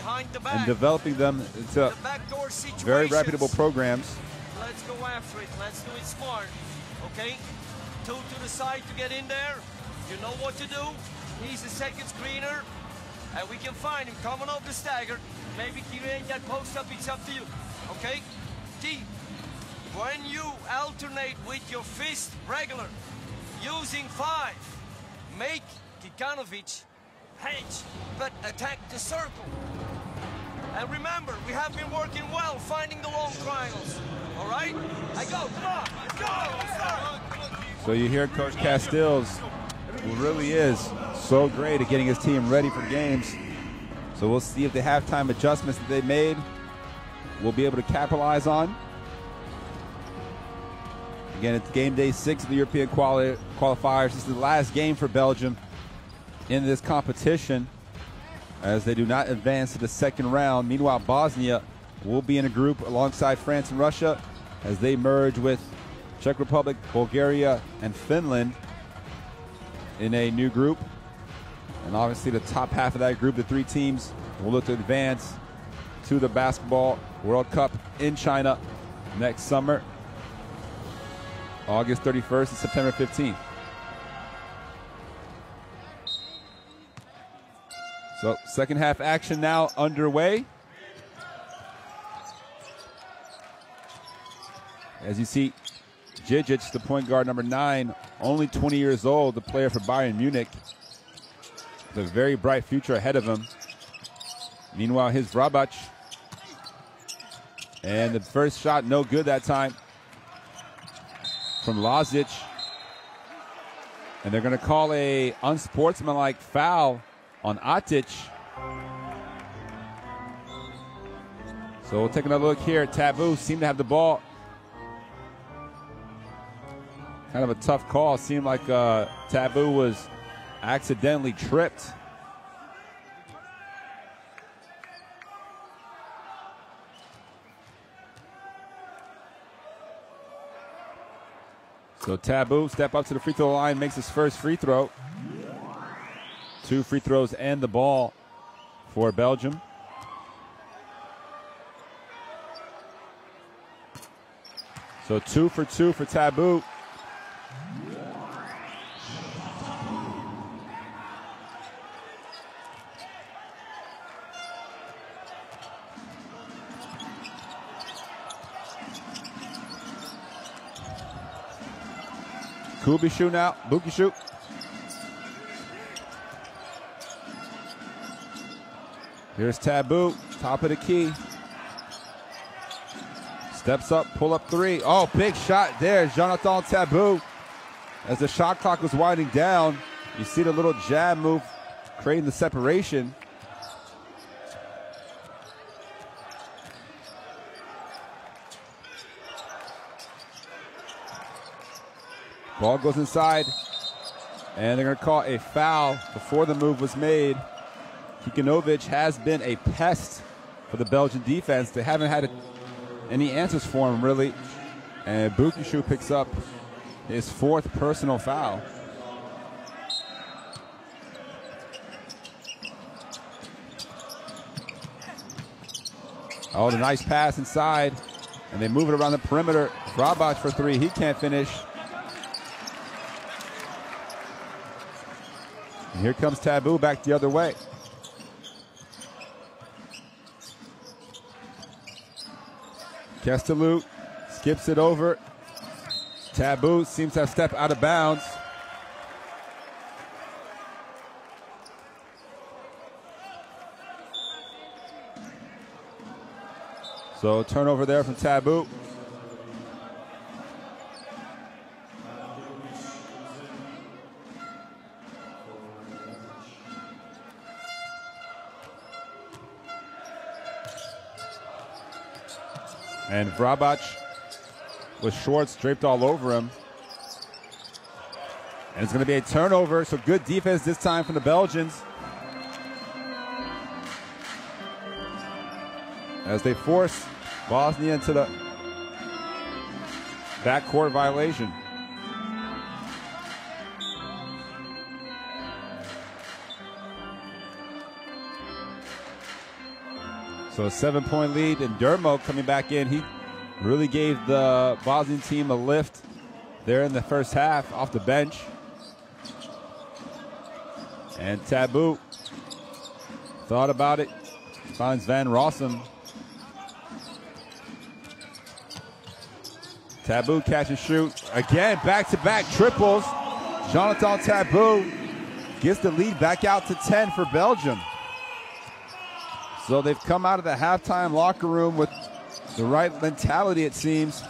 and developing them into very reputable programs.
Let's go after it. Let's do it smart. Okay? 2 to the side to get in there. You know what to do. He's the second screener. And we can find him coming off the stagger. Maybe create that post up. It's up to you. Okay? T, when you alternate with your fist regular, using 5, make Kikanovic hedge, but attack the circle. And remember, we have been working well finding the long triangles. All right? I go, come on, let's go!
So you hear Coach Castills, who really is so great at getting his team ready for games. So we'll see if the halftime adjustments that they made will be able to capitalize on. Again, it's game day 6 of the European Qualifiers. This is the last game for Belgium in this competition, as they do not advance to the second round. Meanwhile, Bosnia will be in a group alongside France and Russia as they merge with Czech Republic, Bulgaria, and Finland in a new group. And obviously the top half of that group, the 3 teams, will look to advance to the Basketball World Cup in China next summer, August 31st and September 15th. So second half action now underway. As you see, Djigic, the point guard, number 9, only 20 years old, the player for Bayern Munich. The very bright future ahead of him. Meanwhile, his Vrabac. And the first shot, no good that time from Lazic. And they're going to call a unsportsmanlike foul on Atic. So we'll take another look here. Taboo seemed to have the ball. Kind of a tough call. Seemed like Taboo was accidentally tripped. So Taboo step up to the free throw line, makes his first free throw. 2 free throws and the ball for Belgium. So 2 for 2 for Taboo. Kubishu now, Bukishu. Here's Taboo, top of the key. Steps up, pull up 3. Oh, big shot there, Jonathan Taboo. As the shot clock was winding down, you see the little jab move, creating the separation. Ball goes inside, and they're going to call a foul before the move was made. Kikanovic has been a pest for the Belgian defense. They haven't had any answers for him, really. And Bukishu picks up his 4th personal foul. Oh, the nice pass inside. And they move it around the perimeter. Vrabac for 3. He can't finish. And here comes Taboo back the other way. Kestelou skips it over. Taboo seems to have stepped out of bounds. So turnover there from Taboo. And Vrabac with shorts draped all over him. And it's going to be a turnover, so good defense this time from the Belgians, as they force Bosnia into the backcourt violation. So a 7-point lead, and Dermo coming back in. He really gave the Bosnian team a lift there in the first half off the bench. And Taboo thought about it, finds Van Rossum. Taboo catch and shoot. Again, back-to-back triples. Jonathan Taboo gets the lead back out to 10 for Belgium. So they've come out of the halftime locker room with the right mentality, it seems.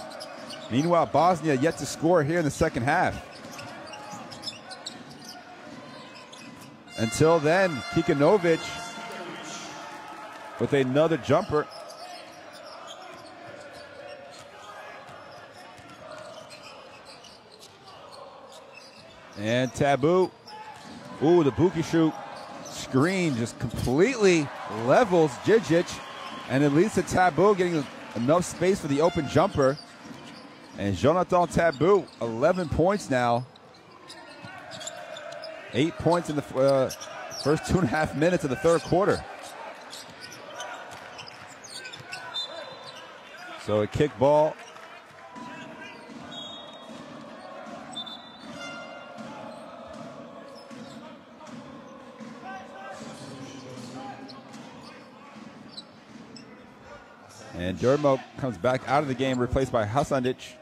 Meanwhile, Bosnia yet to score here in the second half. Until then, Kikanovic with another jumper. And Taboo. Ooh, the Bukishu screen just completely levels Djidzic, and it leads to Taboo getting enough space for the open jumper. And Jonathan Taboo, 11 points now. 8 points in the first 2.5 minutes of the third quarter. So a kick ball. And Dermo comes back out of the game, replaced by Hasandic.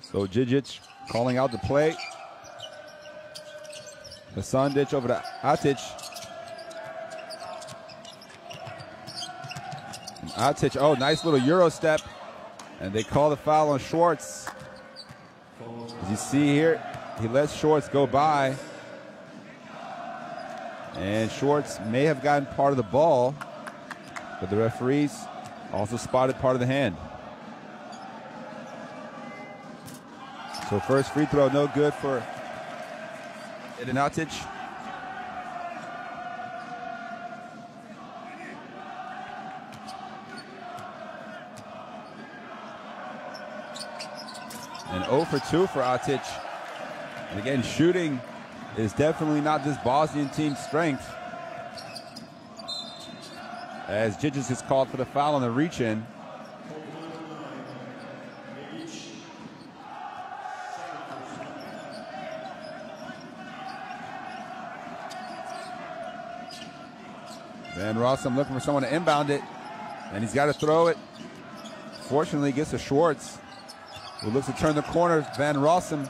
So Djidzic calling out the play. Hasandic over to Atic. Atic, oh, nice little Euro step. And they call the foul on Schwartz. As you see here, he lets Schwartz go by. And Schwartz may have gotten part of the ball, but the referees also spotted part of the hand. So first free throw, no good for Atic. And 0 for 2 for Atic. And again, shooting is definitely not this Bosnian team's strength, as Djidzic is called for the foul on the reach-in. Van Rossum looking for someone to inbound it, and he's got to throw it. Fortunately, gets to Schwartz, who looks to turn the corner. Van Rossum.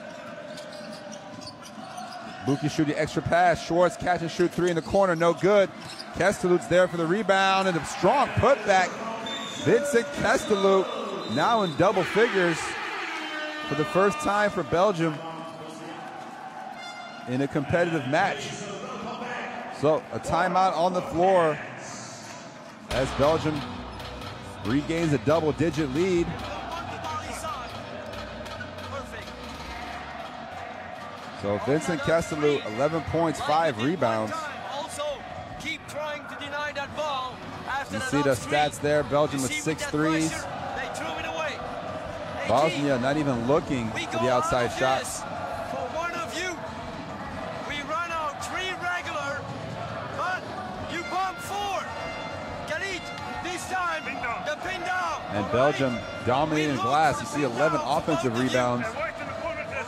Buki shoot the extra pass. Schwartz catch and shoot 3 in the corner, no good. Kestelut's there for the rebound, and a strong putback. Vincent Kestelut now in double figures for the first time for Belgium in a competitive match. So a timeout on the floor as Belgium regains a double-digit lead. So Vincent Kestelou, 11 points, 5 rebounds.
Also, keep trying to deny that ball. After
You see the stats there, Belgium with 6 threes.
They threw it away.
Bosnia not even looking for the outside shot.
For one of you, we run out 3 regular, but you bump 4. Galit, this time, the pin down.
And Belgium dominating the glass. You see 11 offensive rebounds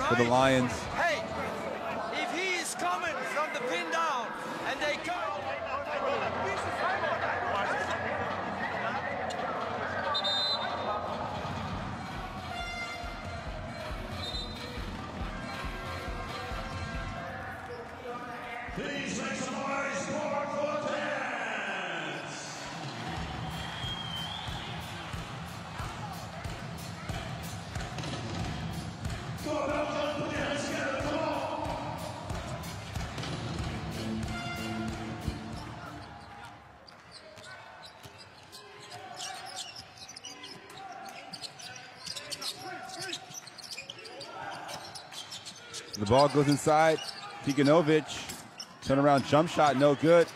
for the Lions.
Hey, if he is coming from the pin down and they come.
Please make some noise for Cortez. Go Belgium, put your hands together, come on.
The ball goes inside. Kikanovic, turnaround jump shot, no good.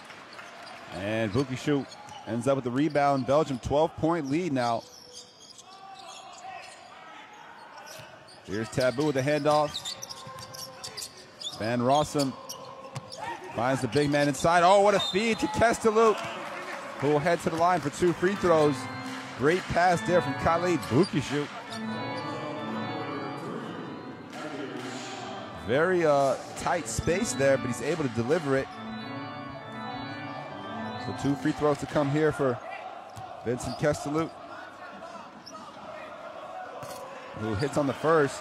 And Bukishu ends up with the rebound. Belgium 12-point lead now. Here's Taboo with the handoff. Van Rossum finds the big man inside. Oh, what a feed to Kestelou, who will head to the line for 2 free throws. Great pass there from Khalid Bukishu. Very tight space there, but he's able to deliver it. So 2 free throws to come here for Vincent Kestelou, who hits on the first.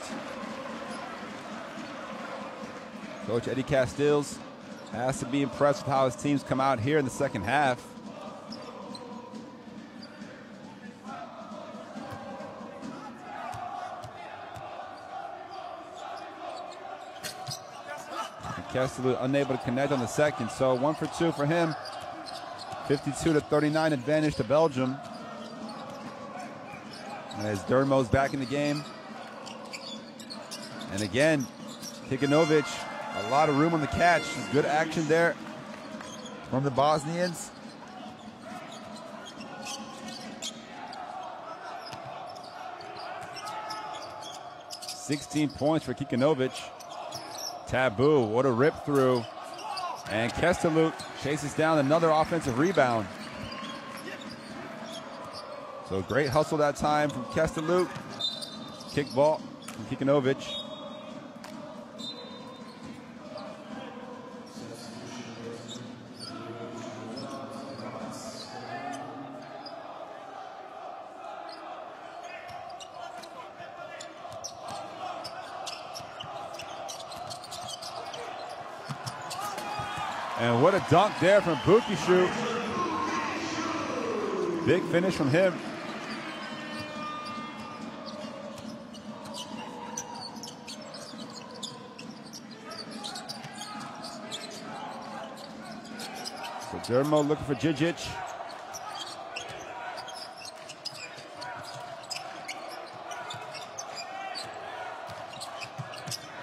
Coach Eddie Castilles has to be impressed with how his teams come out here in the second half. Kestelou unable to connect on the second, so 1 for 2 for him. 52-39 advantage to Belgium. As Dermo's back in the game. And again, Kikanovic, a lot of room on the catch. Good action there from the Bosnians. $16 points for Kikanovic. Taboo, what a rip through. And Kestelou chases down another offensive rebound. So great hustle that time from Kestelou. Kick ball from Kikanovic. And what a dunk there from Bukishu. Big finish from him. So Dermo looking for Djidzic.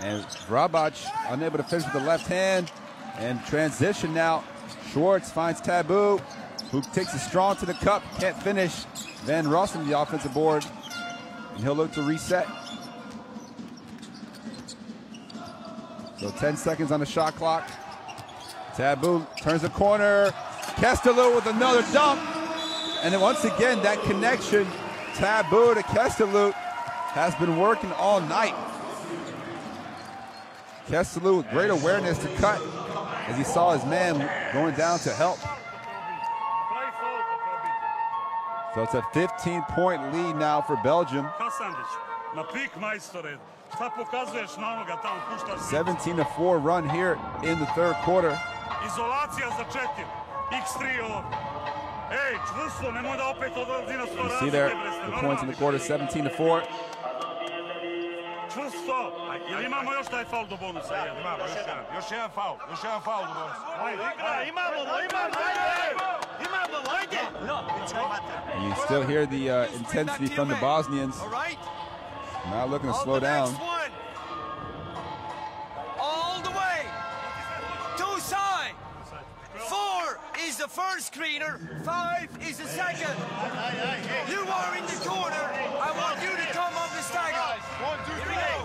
And Vrabac unable to finish with the left hand. And transition now. Schwartz finds Taboo, who takes it strong to the cup, can't finish. Van Rossum the offensive board, and he'll look to reset. So 10 seconds on the shot clock. Taboo turns the corner. Kestelou with another dunk. And then once again, that connection, Taboo to Kestelou, has been working all night. Kestelou with great awareness to cut, as he saw his man going down to help. So it's a 15-point lead now for Belgium. 17-4 run here in the third quarter. You see there the points in the quarter, 17-4.
Čvrsto, jer imamo još taj faul do bonusa. Imamo, još jedan faul do bonusa.
You still hear the intensity from the Bosnians.
All right.
Not looking to slow down.
All the way. Two side. 4 is the first screener. 5 is the second. You are in the corner. I want you to come up the stagger. 1, 2, 3, go.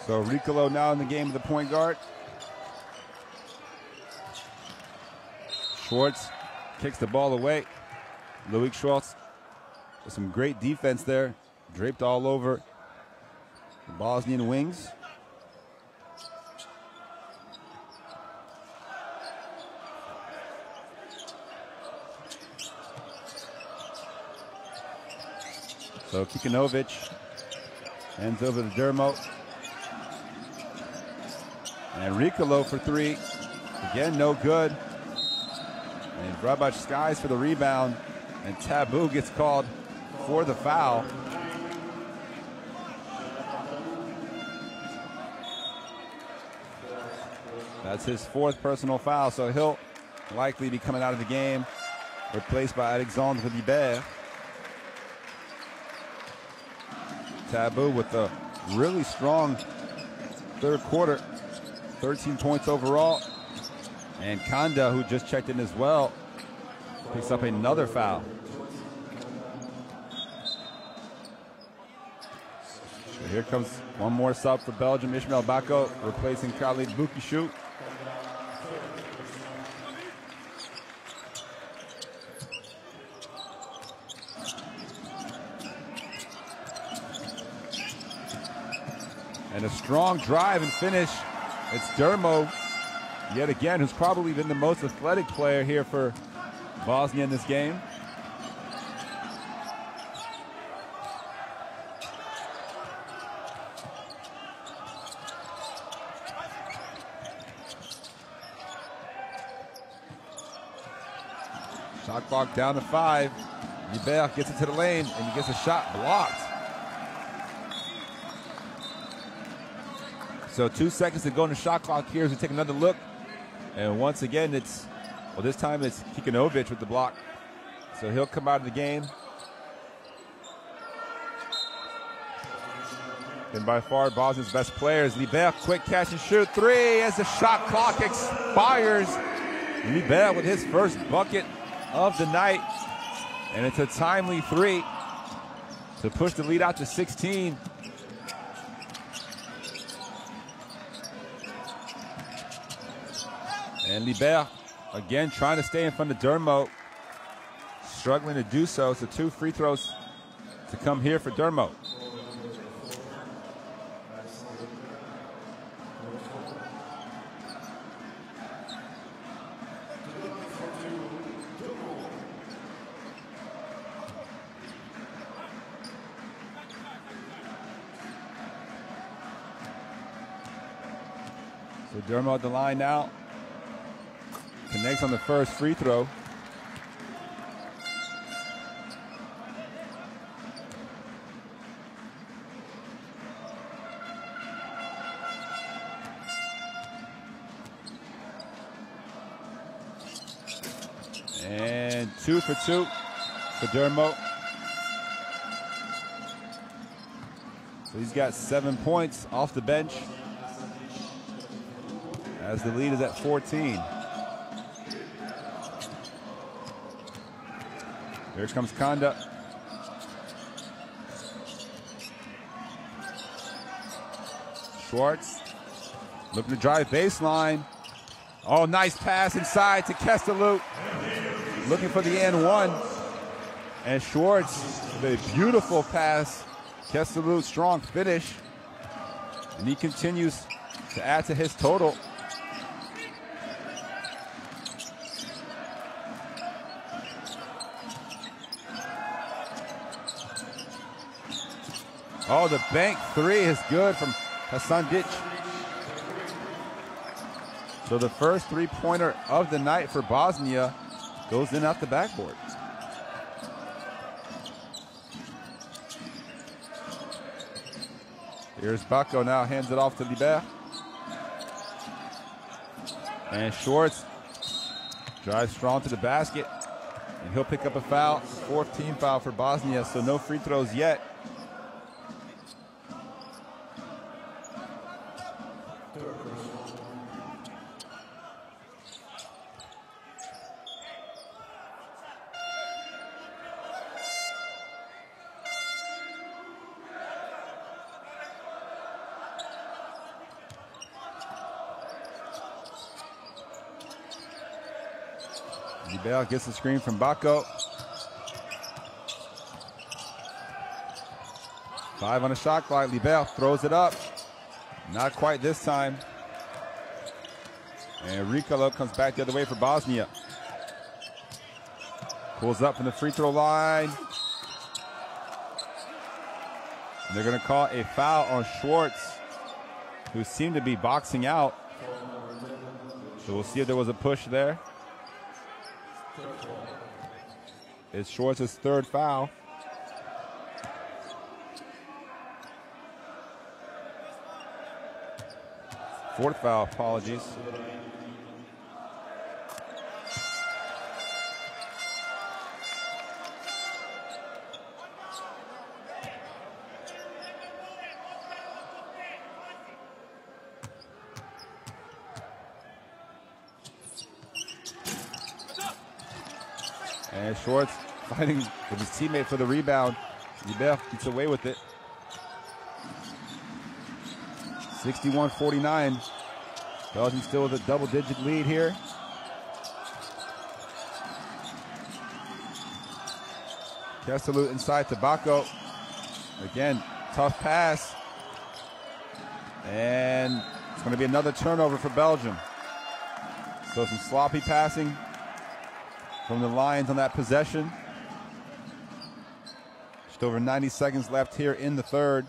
So Ricolo now in the game of the point guard. Schwartz kicks the ball away. Loic Schwartz with some great defense there, draped all over the Bosnian wings. So Kikanovic hands over to Dermo. And Ricolo for 3. Again, no good. And Vrabac skies for the rebound. And Taboo gets called for the foul. That's his 4th personal foul, so he'll likely be coming out of the game, replaced by Alexandre Libert. Taboo with a really strong third quarter. 13 points overall. And Kanda, who just checked in as well, picks up another foul. So here comes one more sub for Belgium. Ishmael Bako replacing Khalid Bukishu. And a strong drive and finish. It's Dermo, yet again, who's probably been the most athletic player here for Bosnia in this game. Shot clock down to 5. Libert gets into the lane, and he gets a shot blocked. So 2 seconds to go in the shot clock here as we take another look. And once again, it's, well, this time it's Kikanovic with the block. So he'll come out of the game. And by far, Bosnia's best players. Libert, quick catch and shoot 3 as the shot clock expires. Libert with his first bucket of the night. And it's a timely 3 to push the lead out to 16. And Libert, again, trying to stay in front of Dermo. Struggling to do so. So 2 free throws to come here for Dermo. So Dermo at the line now. Connects on the first free throw. And 2 for 2 for Dermo. So he's got 7 points off the bench as the lead is at 14. Here comes Kanda. Schwartz looking to drive baseline. Oh, nice pass inside to Kestalut. Looking for the N1. And Schwartz, the beautiful pass. Kestalut, strong finish. And he continues to add to his total. Oh, the bank 3 is good from Hassan Ditch. So the first three-pointer of the night for Bosnia goes in off the backboard. Here's Bacco now, hands it off to Liber. And Schwartz drives strong to the basket. And he'll pick up a foul, fourth team foul for Bosnia, so no free throws yet. Bell gets the screen from Bacco. 5 on the shot clock. Liber throws it up. Not quite this time. And Ricolo comes back the other way for Bosnia. Pulls up from the free throw line. And they're going to call a foul on Schwartz, who seemed to be boxing out. So we'll see if there was a push there. It's Schwartz's third foul. Fourth foul, apologies. And Schwartz fighting with his teammate for the rebound. Liber gets away with it. 61-49. Belgium still with a double-digit lead here. Kesselou inside to Bacco. Again, tough pass. And it's going to be another turnover for Belgium. So some sloppy passing from the Lions on that possession. Just over 90 seconds left here in the third.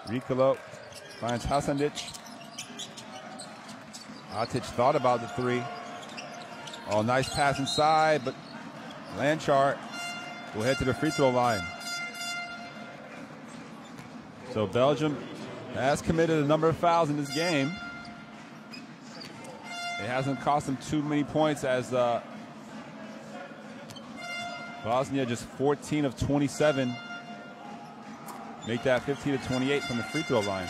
Ricolo finds Hasandic. Atic thought about the three. Oh, nice pass inside, but Lanchard will head to the free throw line. So Belgium has committed a number of fouls in this game. It hasn't cost them too many points, as Bosnia just 14 of 27. Make that 15 of 28 from the free throw line.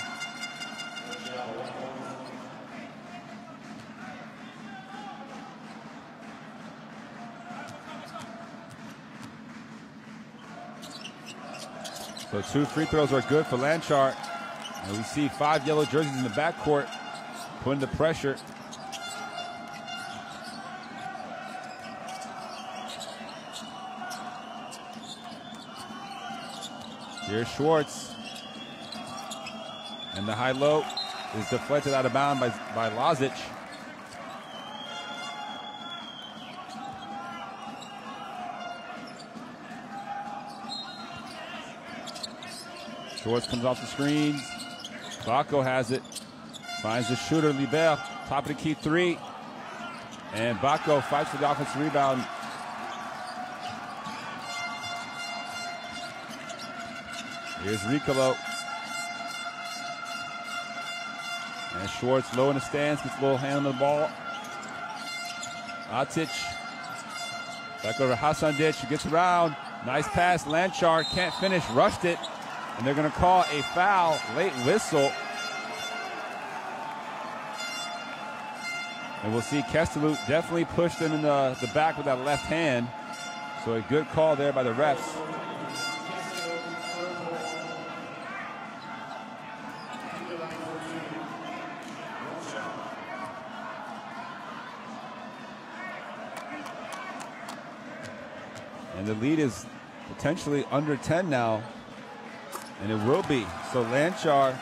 So 2 free throws are good for Lanchard. And we see 5 yellow jerseys in the backcourt putting the pressure. Here's Schwartz. And the high-low is deflected out of bounds by Lazic. Schwartz comes off the screens. Bacco has it. Finds the shooter, Liber. Top of the key 3. And Bacco fights for the offensive rebound. Here's Ricolo. And Schwartz low in the stance, gets a little hand on the ball. Atic. Back over to Hasandic, who gets around. Nice pass, Lanchard can't finish, rushed it. And they're going to call a foul, late whistle. And we'll see Kesselou definitely pushed him in the back with that left hand. So a good call there by the refs. And the lead is potentially under 10 now And it will be. So Lanchar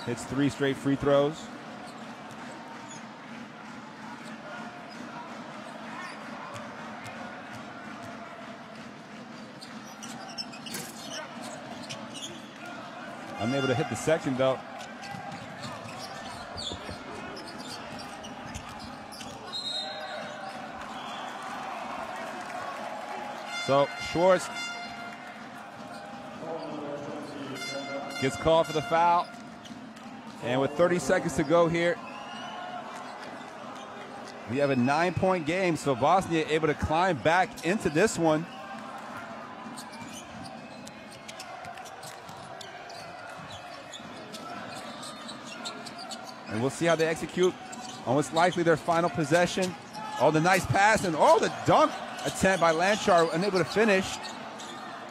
hits 3 straight free throws. Unable to hit the second, though. So Schwartz gets called for the foul. And with 30 seconds to go here, we have a 9-point game. So Bosnia able to climb back into this one. And we'll see how they execute on what's likely their final possession. Oh, the nice pass, and oh, the dunk attempt by Lanchar, unable to finish.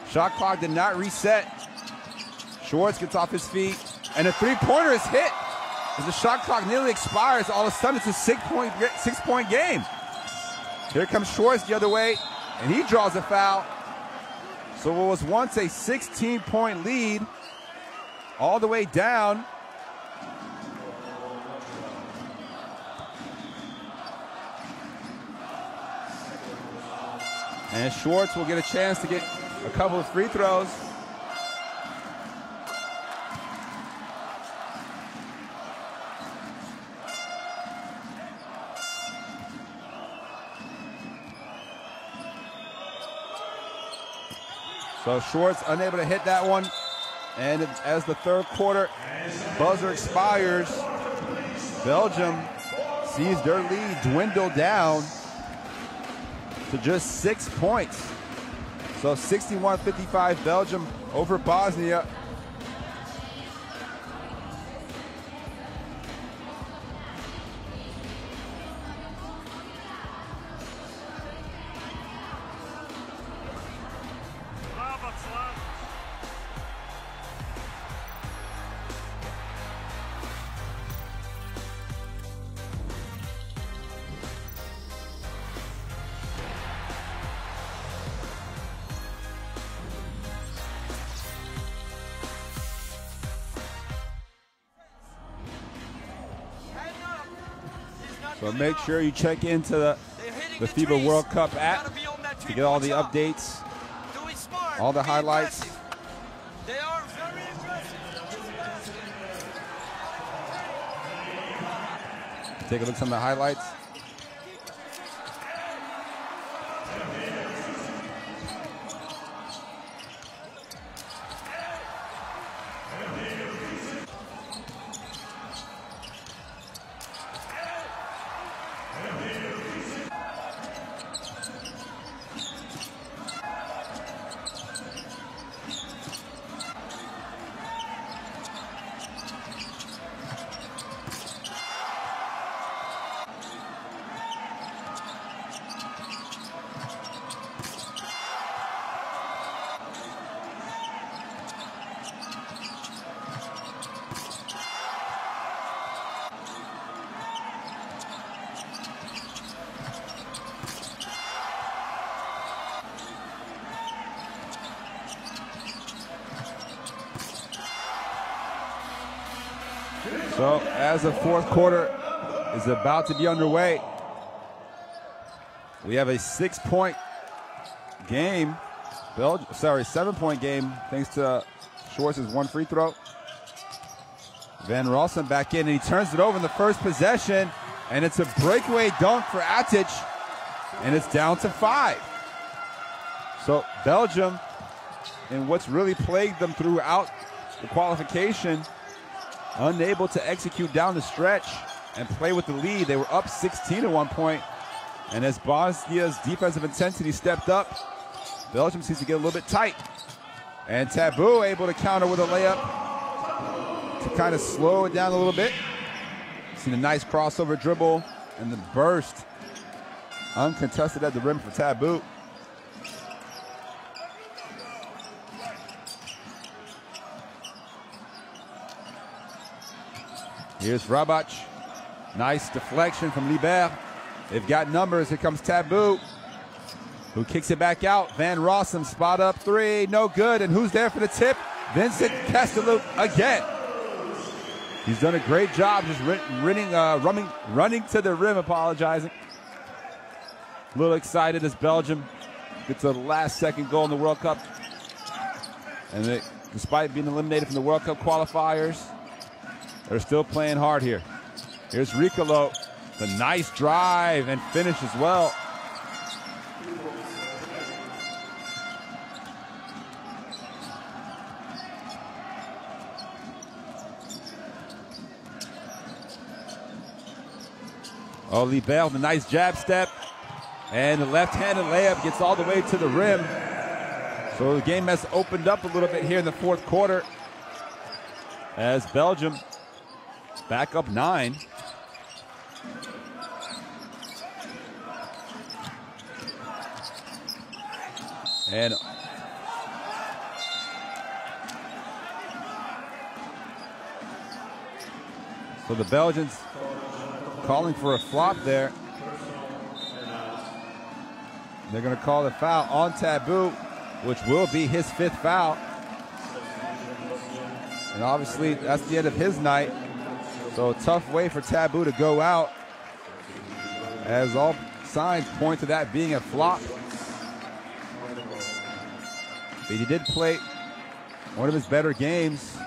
Shot clock did not reset. Schwartz gets off his feet, and a 3-pointer is hit. As the shot clock nearly expires, all of a sudden it's a 6-point game. Here comes Schwartz the other way, and he draws a foul. So what was once a 16-point lead, all the way down. And Schwartz will get a chance to get a couple of free throws. So Schwartz unable to hit that one. And as the third quarter buzzer expires, Belgium sees their lead dwindle down to just 6 points. So 61-55 Belgium over Bosnia. So make sure you check into the FIBA World Cup app to get all the updates, all the highlights.
They are very aggressive.
Take a look at some of the highlights. So as the fourth quarter is about to be underway, we have a 6-point game. 7-point game thanks to Schwartz's 1 free throw. Van Rossum back in, and he turns it over in the first possession, and it's a breakaway dunk for Atic, and it's down to 5. So Belgium, in what's really plagued them throughout the qualification, unable to execute down the stretch and play with the lead. They were up 16 at one point, and as Bosnia's defensive intensity stepped up, Belgium seems to get a little bit tight. And Taboo able to counter with a layup to kind of slow it down a little bit. Seen a nice crossover dribble and the burst uncontested at the rim for Taboo. Here's Rabac. Nice deflection from Liber. They've got numbers. Here comes Taboo, who kicks it back out. Van Rossum, spot up 3, no good. And who's there for the tip? Vincent Castello again. He's done a great job just running to the rim, apologizing. A little excited as Belgium gets the last second goal in the World Cup. And despite being eliminated from the World Cup qualifiers, they're still playing hard here. Here's Ricolo, the nice drive and finish as well. Libert, the nice jab step, and the left-handed layup gets all the way to the rim. So the game has opened up a little bit here in the fourth quarter as Belgium back up 9. And so the Belgians calling for a flop there. They're going to call the foul on Taboo, which will be his 5th foul. And obviously, that's the end of his night. So a tough way for Taboo to go out, as all signs point to that being a flop. But he did play one of his better games.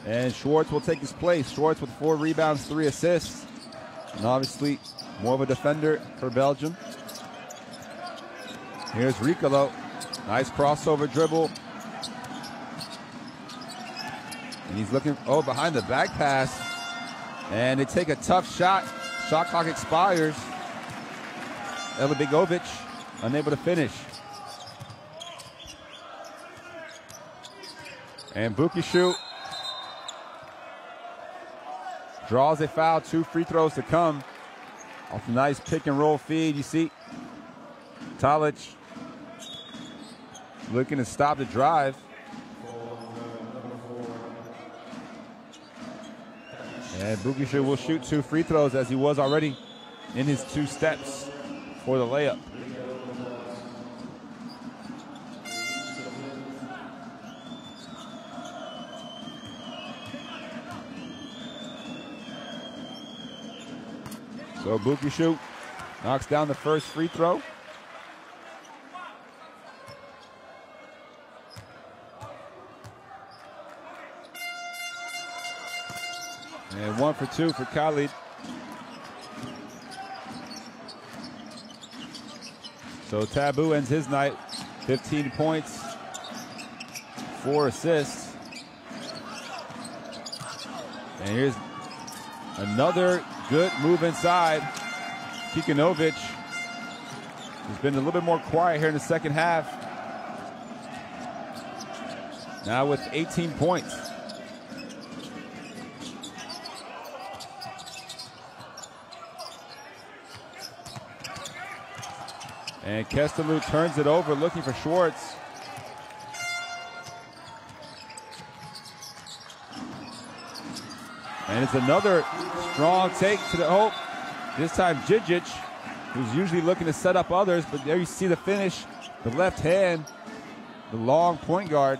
And Schwartz will take his place. Schwartz with 4 rebounds, 3 assists. And obviously, more of a defender for Belgium. Here's Ricolo. Nice crossover dribble. And he's looking, behind the back pass. And they take a tough shot. Shot clock expires. Elibegovic unable to finish. And Bukishu draws a foul, 2 free throws to come. Off a nice pick and roll feed. You see Talic looking to stop the drive. And Bukishu will shoot 2 free throws as he was already in his 2 steps for the layup. So Bukishu knocks down the first free throw. And 1 for 2 for Khalid. So Taboo ends his night, 15 points, 4 assists. And here's another good move inside. Kikanovic has been a little bit more quiet here in the second half. Now with 18 points. And Kestelou turns it over, looking for Schwartz. And it's another strong take to the hoop. This time Djidzic, who's usually looking to set up others, but there you see the finish, the left hand, the long point guard.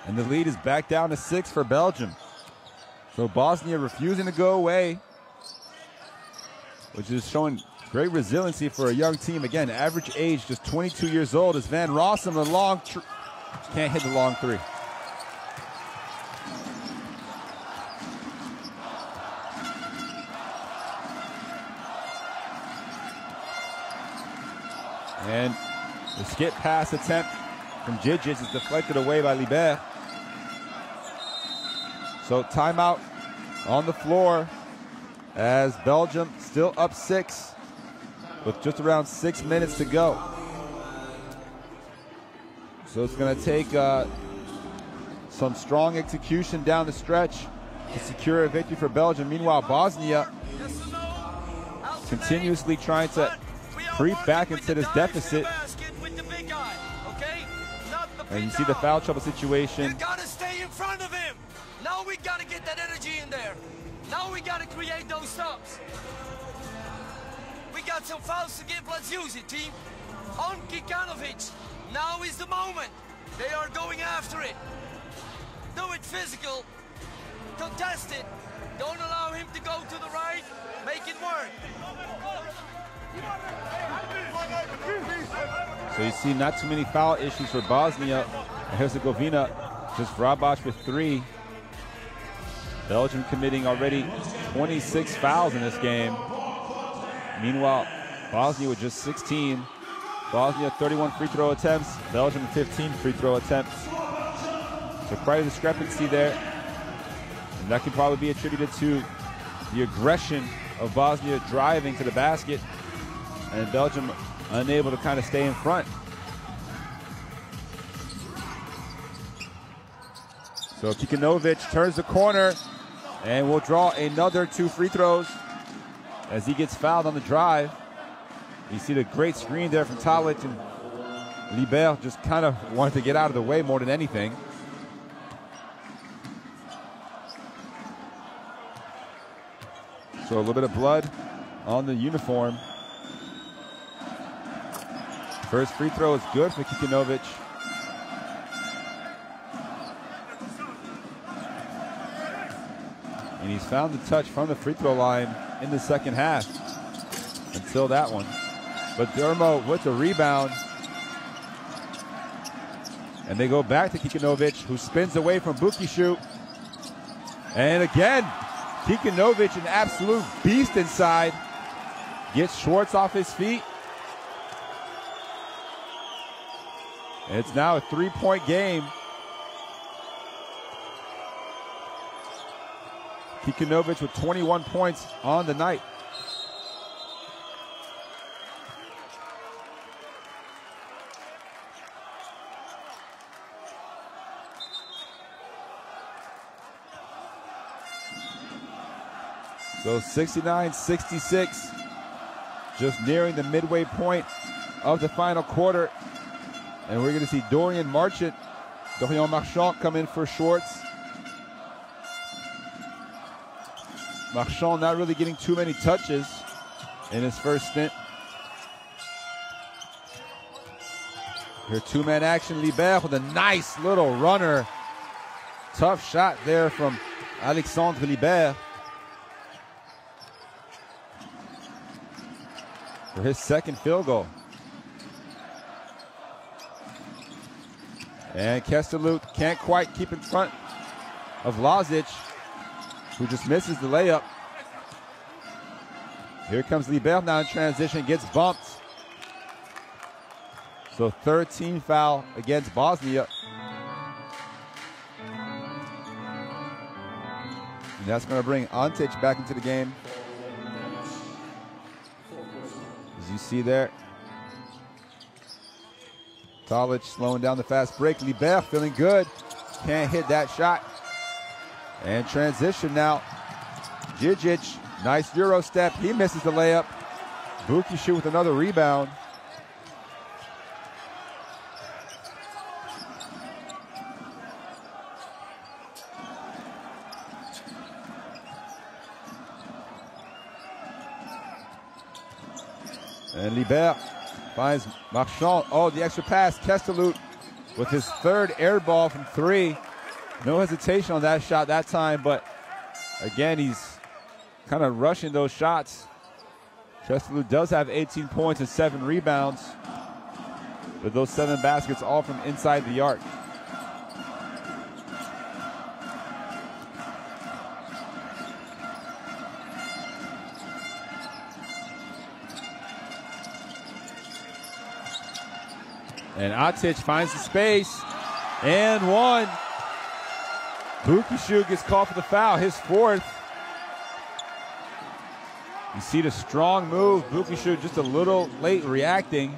And the lead is back down to 6 for Belgium. So Bosnia refusing to go away, which is showing great resiliency for a young team. Again, average age just 22 years old as Van Rossum, the long, can't hit the long 3. And the skip pass attempt from Djidzic is deflected away by Libert. So timeout on the floor as Belgium still up 6 with just around 6 minutes to go. So it's going to take some strong execution down the stretch to secure a victory for Belgium. Meanwhile, Bosnia continuously trying to creep back into this deficit. And you see the foul trouble situation.
You gotta stay in front of him. Now we gotta get that energy in there. Now we gotta create those stops. got some fouls to give, let's use it, team. On Kikanovic, now is the moment. They are going after it. Do it physical, contest it. Don't allow him to go to the right, make it work.
So you see not too many foul issues for Bosnia and Herzegovina. Just Vrabac with 3. Belgium committing already 26 fouls in this game. Meanwhile, Bosnia with just 16. Bosnia 31 free throw attempts, Belgium 15 free throw attempts. So quite a discrepancy there. And that can probably be attributed to the aggression of Bosnia driving to the basket and Belgium unable to kind of stay in front. So Kikanovic turns the corner and will draw another 2 free throws as he gets fouled on the drive. You see the great screen there from Talic, and Libert just kind of wanted to get out of the way more than anything. So a little bit of blood on the uniform. First free throw is good for Kikanovic. And he's found the touch from the free throw line in the second half until that one. But Dermo with the rebound. And they go back to Kikanovic, who spins away from Bukishu. And again, Kikanovic, an absolute beast inside, gets Schwartz off his feet. And it's now a 3-point game. Kikanovic with 21 points on the night. So 69-66, just nearing the midway point of the final quarter. And we're going to see Dorian Marchant come in for Schwartz. Marchand not really getting too many touches in his first stint. Here, 2-man action. Libert with a nice little runner. Tough shot there from Alexandre Libert for his second field goal. And Kestelut can't quite keep in front of Lazic, who just misses the layup. Here comes Libert now in transition, gets bumped. So 13 foul against Bosnia. And that's going to bring Antic back into the game. As you see there, Talic slowing down the fast break. Libert feeling good. Can't hit that shot. And transition now. Djidzic, nice Euro step. He misses the layup. Bukishu with another rebound. And Libert finds Marchand. Oh, the extra pass. Kestelut with his third air ball from 3. No hesitation on that shot that time, but again, he's kind of rushing those shots. Kestelut does have 18 points and 7 rebounds, with those 7 baskets all from inside the arc. And Atic finds the space, and 1. Bukishu gets called for the foul, his 4th. You see the strong move. Bukishu just a little late reacting.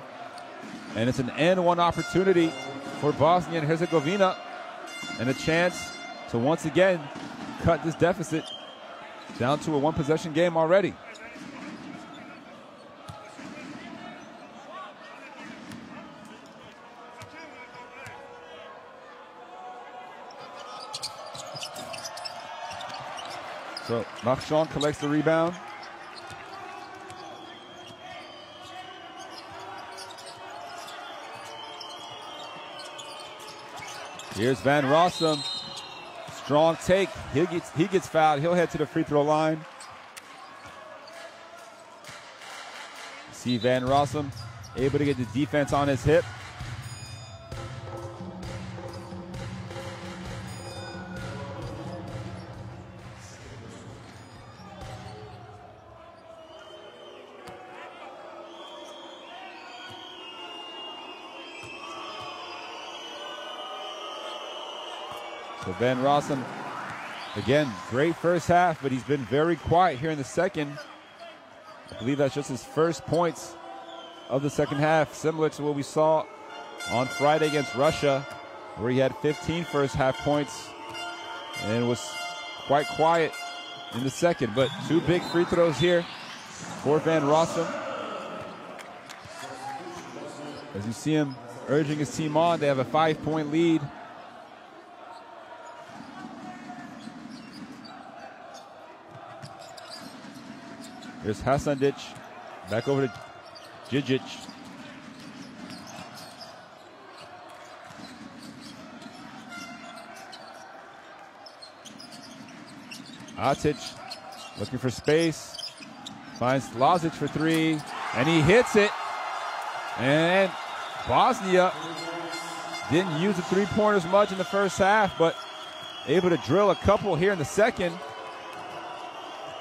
And it's an N1 opportunity for Bosnia and Herzegovina, and a chance to once again cut this deficit down to a 1-possession game already. So Marchand collects the rebound. Here's Van Rossum. Strong take. He gets fouled. He'll head to the free throw line. See Van Rossum able to get the defense on his hip. So Van Rossum, again, great first half, but he's been very quiet here in the second. I believe that's just his first points of the second half, similar to what we saw on Friday against Russia, where he had 15 first half points and was quite quiet in the second. But 2 big free throws here for Van Rossum. As you see him urging his team on, they have a 5-point lead. Here's Hasandic, back over to Djidzic. Atic looking for space, finds Lazic for 3, and he hits it. And Bosnia didn't use the three-pointers much in the first half, but able to drill a couple here in the second.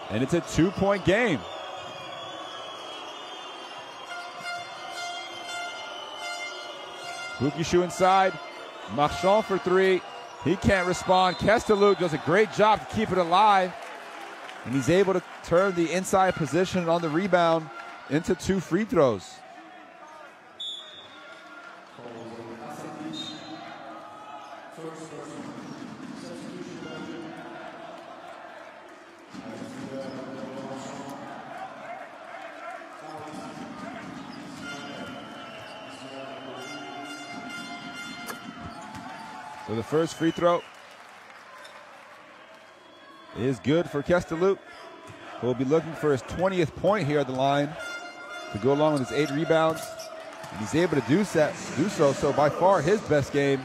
And it's a 2-point game. Bukishu inside. Marchand for 3. He can't respond. Kesteluk does a great job to keep it alive. And he's able to turn the inside position on the rebound into 2 free throws. So the first free throw is good for Kesteluk, who will be looking for his 20th point here at the line to go along with his 8 rebounds. And he's able to do so by far his best game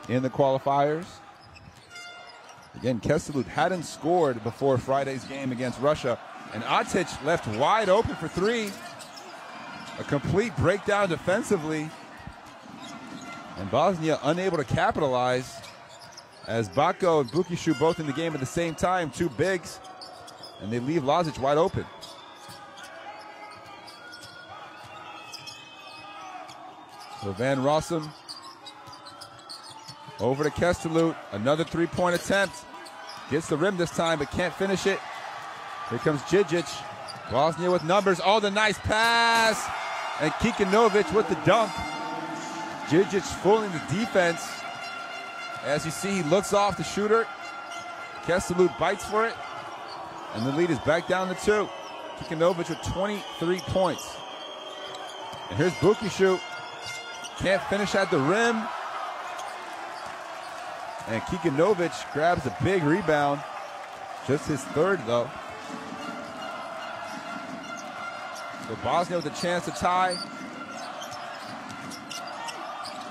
in the qualifiers. Again, Kesteluk hadn't scored before Friday's game against Russia, and Atic left wide open for 3. A complete breakdown defensively. And Bosnia unable to capitalize as Bako and Bukishu both in the game at the same time, 2 bigs, and they leave Lazic wide open. So Van Rossum over to Kesteluk, another 3-point attempt. Gets the rim this time, but can't finish it. Here comes Djidzic. Bosnia with numbers. Oh, the nice pass. And Kikanovic with the dunk. Djidzic fooling the defense. As you see, he looks off the shooter. Kesteluk bites for it. And the lead is back down to 2. Kikanovic with 23 points. And here's Bukishu. Can't finish at the rim. And Kikanovic grabs a big rebound. Just his 3rd, though. So Bosnia with a chance to tie.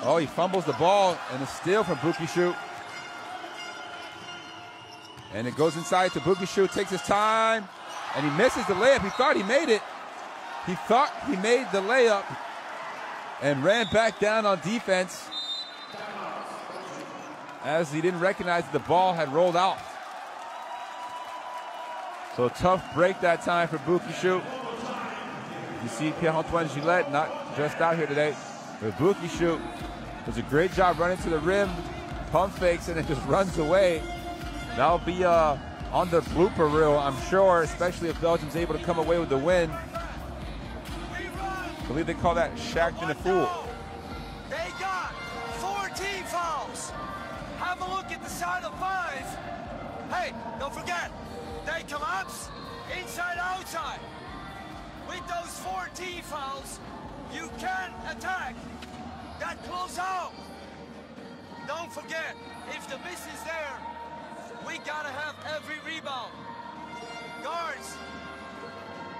Oh, he fumbles the ball, and a steal from Bukishu. And it goes inside to Bukishu, takes his time, and he misses the layup. He thought he made it. He thought he made the layup and ran back down on defense as he didn't recognize that the ball had rolled out. So a tough break that time for Bukishu. You see Pierre-Antoine Gillette not dressed out here today, but Bukishu does a great job running to the rim, pump fakes, and it just runs away. That'll be on the blooper reel, I'm sure, especially if Belgium's able to come away with the win. I believe they call that shacked in a fool.
They got 14 fouls. Have a look at the side of 5. Hey, don't forget, they collapse inside outside. With those 14 fouls, you can attack that close out. Don't forget, if the miss is there, we gotta have every rebound. Guards,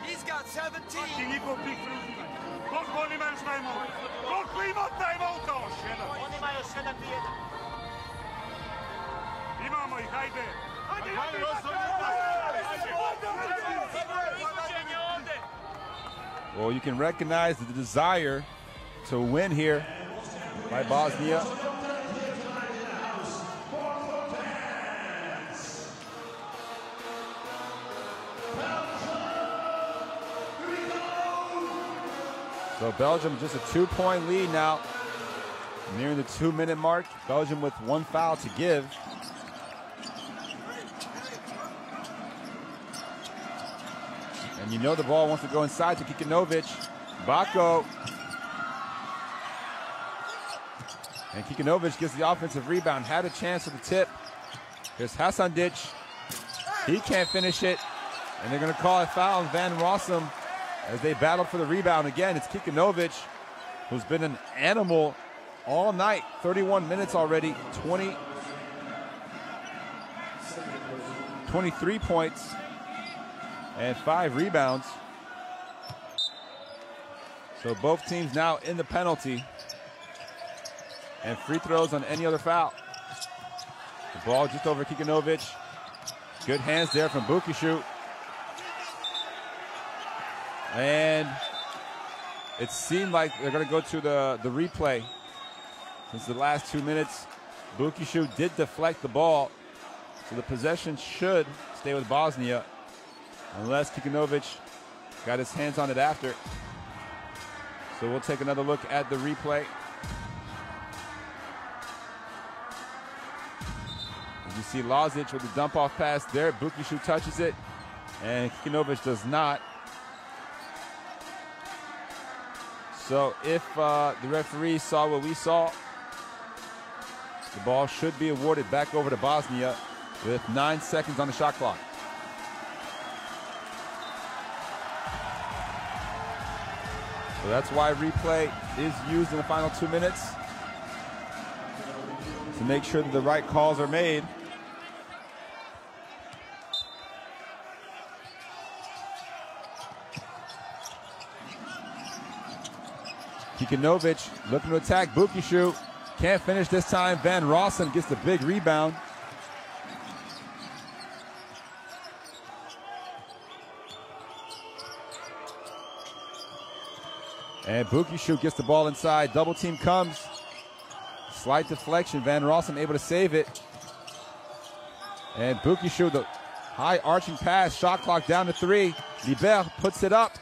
he's got
Svaki njihov pik preuzimanja. Koliko oni imaju šta je mogu? Koliko ima taj mouta još jedan?
On ima još jedan bijedan.
Imamo ih, hajde.
Well, you can recognize the desire to win here by Bosnia. So Belgium just a 2-point lead now, nearing the 2-minute mark. Belgium with one foul to give. And you know the ball wants to go inside to Kikanovic. Bako. And Kikanovic gets the offensive rebound. Had a chance for the tip. Here's Hasandic. He can't finish it. And they're going to call a foul on Van Rossum as they battle for the rebound. Again, it's Kikanovic, who's been an animal all night. 31 minutes already. 23 points. And 5 rebounds. So both teams now in the penalty. And free throws on any other foul. The ball just over Kikanovic. Good hands there from Bukishu. And it seemed like they're going to go to the replay. Since the last 2 minutes, Bukishu did deflect the ball. So the possession should stay with Bosnia. Unless Kikanovic got his hands on it after. So we'll take another look at the replay. As you see Lazic with the dump-off pass there. Bukishu touches it, and Kikanovic does not. So if the referee saw what we saw, the ball should be awarded back over to Bosnia with 9 seconds on the shot clock. So that's why replay is used in the final 2 minutes, to make sure that the right calls are made. Kikanovic looking to attack Bukishu. Can't finish this time. Van Rossum gets the big rebound. And Bukishu gets the ball inside. Double team comes. Slight deflection. Van Rossum able to save it. And Bukishu, the high arching pass. Shot clock down to 3. Liber puts it up.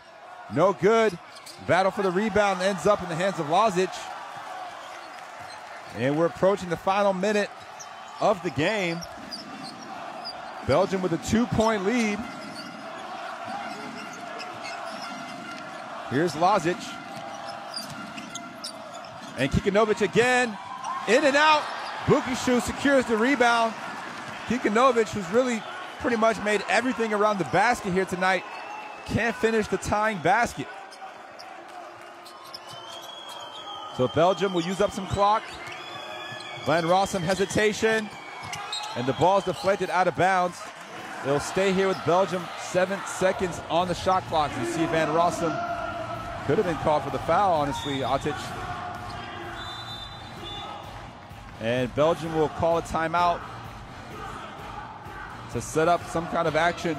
No good. Battle for the rebound ends up in the hands of Lazic. And we're approaching the final minute of the game. Belgium with a 2-point lead. Here's Lazic. And Kikanovic again, in and out. Bukishu secures the rebound. Kikanovic, who's really pretty much made everything around the basket here tonight, can't finish the tying basket. So Belgium will use up some clock. Van Rossum hesitation, and the ball's deflected out of bounds. They'll stay here with Belgium. 7 seconds on the shot clock. You see Van Rossum could have been called for the foul, honestly, Atic. And Belgium will call a timeout to set up some kind of action.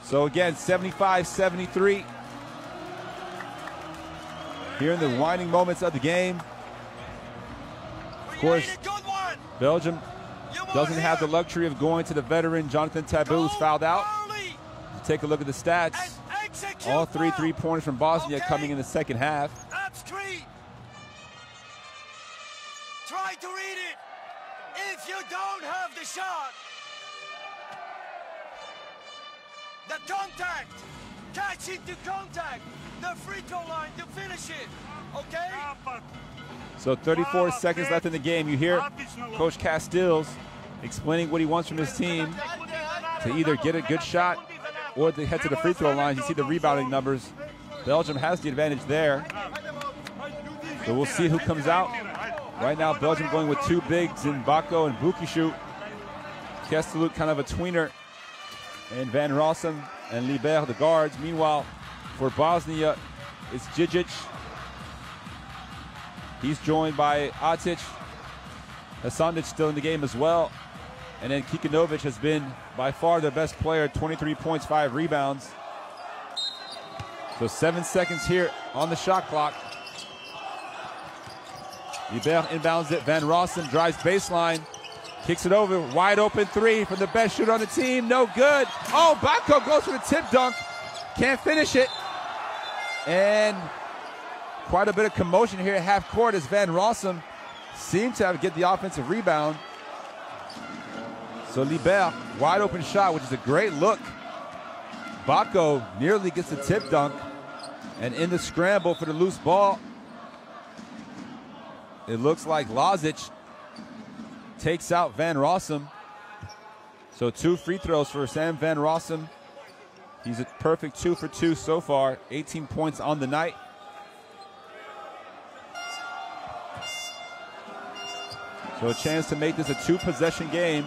So again, 75-73. Here in the winding moments of the game. Of course, Belgium doesn't have the luxury of going to the veteran Jonathan Tabou, who's fouled out. Take a look at the stats. All 3 3-pointers from Bosnia coming in the second half.
Try to read it. If you don't have the shot, the contact, catch it to contact, the free throw line to finish it, okay?
So 34 seconds left in the game. You hear Coach Castiles explaining what he wants from his team to either get a good shot or to head to the free throw line. You see the rebounding numbers. Belgium has the advantage there. So we'll see who comes out. Right now, Belgium going with 2 bigs in Bako and Bukishu. Kesteluk kind of a tweener. and Van Rossum and Liber, the guards. Meanwhile, for Bosnia, it's Djidzic. He's joined by Atic. Hasanic still in the game as well. And then Kikinovic has been by far their best player, 23 points, 5 rebounds. So 7 seconds here on the shot clock. Liber inbounds it. Van Rossum drives baseline. Kicks it over. Wide open three from the best shooter on the team. No good. Oh, Bako goes for the tip dunk. Can't finish it. And quite a bit of commotion here at half court as Van Rossum seemed to get the offensive rebound. So Liber, wide open shot, which is a great look. Bako nearly gets the tip dunk. And in the scramble for the loose ball, it looks like Lazic takes out Van Rossum. So 2 free throws for Sam Van Rossum. He's a perfect 2 for 2 so far, 18 points on the night. So a chance to make this a 2-possession game.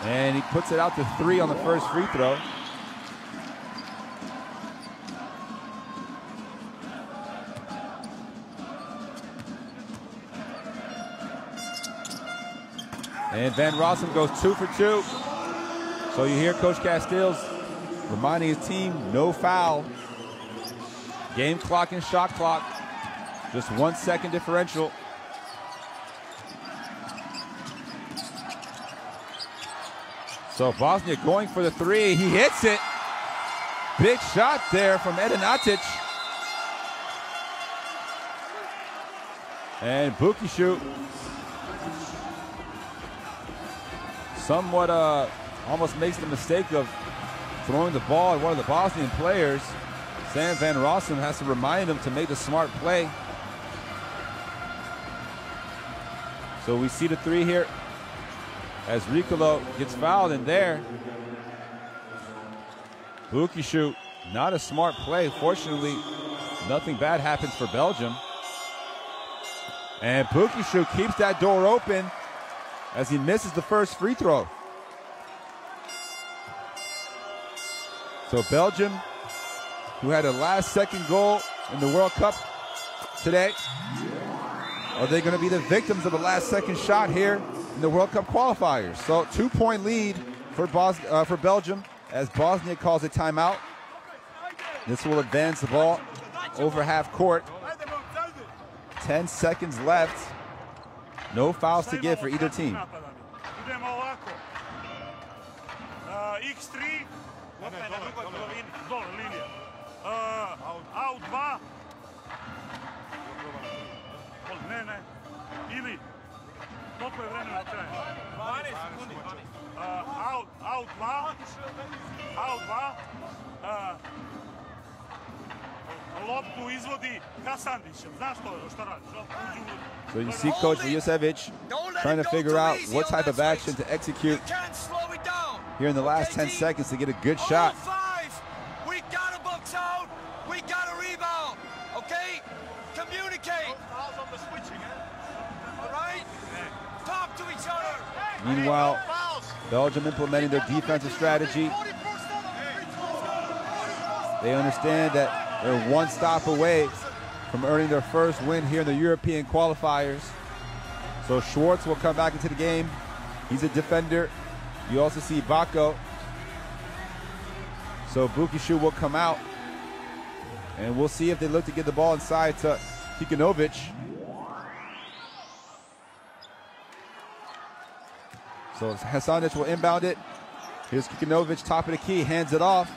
And he puts it out to 3 on the first free throw. And Van Rossum goes 2 for 2. So you hear Coach Castiles reminding his team, no foul. Game clock and shot clock. Just 1 second differential. So Bosnia going for the 3. He hits it. Big shot there from Edin Atic. And Bukishu somewhat almost makes the mistake of throwing the ball at one of the Bosnian players. Sam Van Rossum has to remind him to make the smart play. So we see the 3 here as Ricolo gets fouled in there. Bukishu, not a smart play. Fortunately, nothing bad happens for Belgium. And Bukishu keeps that door open as he misses the first free throw. So Belgium, who had a last-second goal in the World Cup today, are they going to be the victims of a last-second shot here in the World Cup qualifiers? So 2-point lead for Belgium as Bosnia calls a timeout. This will advance the ball over half court. 10 seconds left. No fouls to give for either team.
X3, dole linija. Out 2. Ne. Ili, koliko je vremena traje? 12 sekundi. Out 2. Loptu izvodi Hasandić. Znaš što radiš?
So you see Coach Vujosevic trying to figure out what type of action to execute here in the last 10 seconds to get a good shot.
We got to box out. We got to rebound. Okay? Communicate. All right? Talk to each other.
Meanwhile, Belgium implementing their defensive strategy. They understand that they're one stop away from earning their first win here in the European qualifiers. So Schwartz will come back into the game. He's a defender. You also see Bako. So Bukishu will come out. And we'll see if they look to get the ball inside to Kikinovic. So Hasanic will inbound it. Here's Kikinovic, top of the key, hands it off.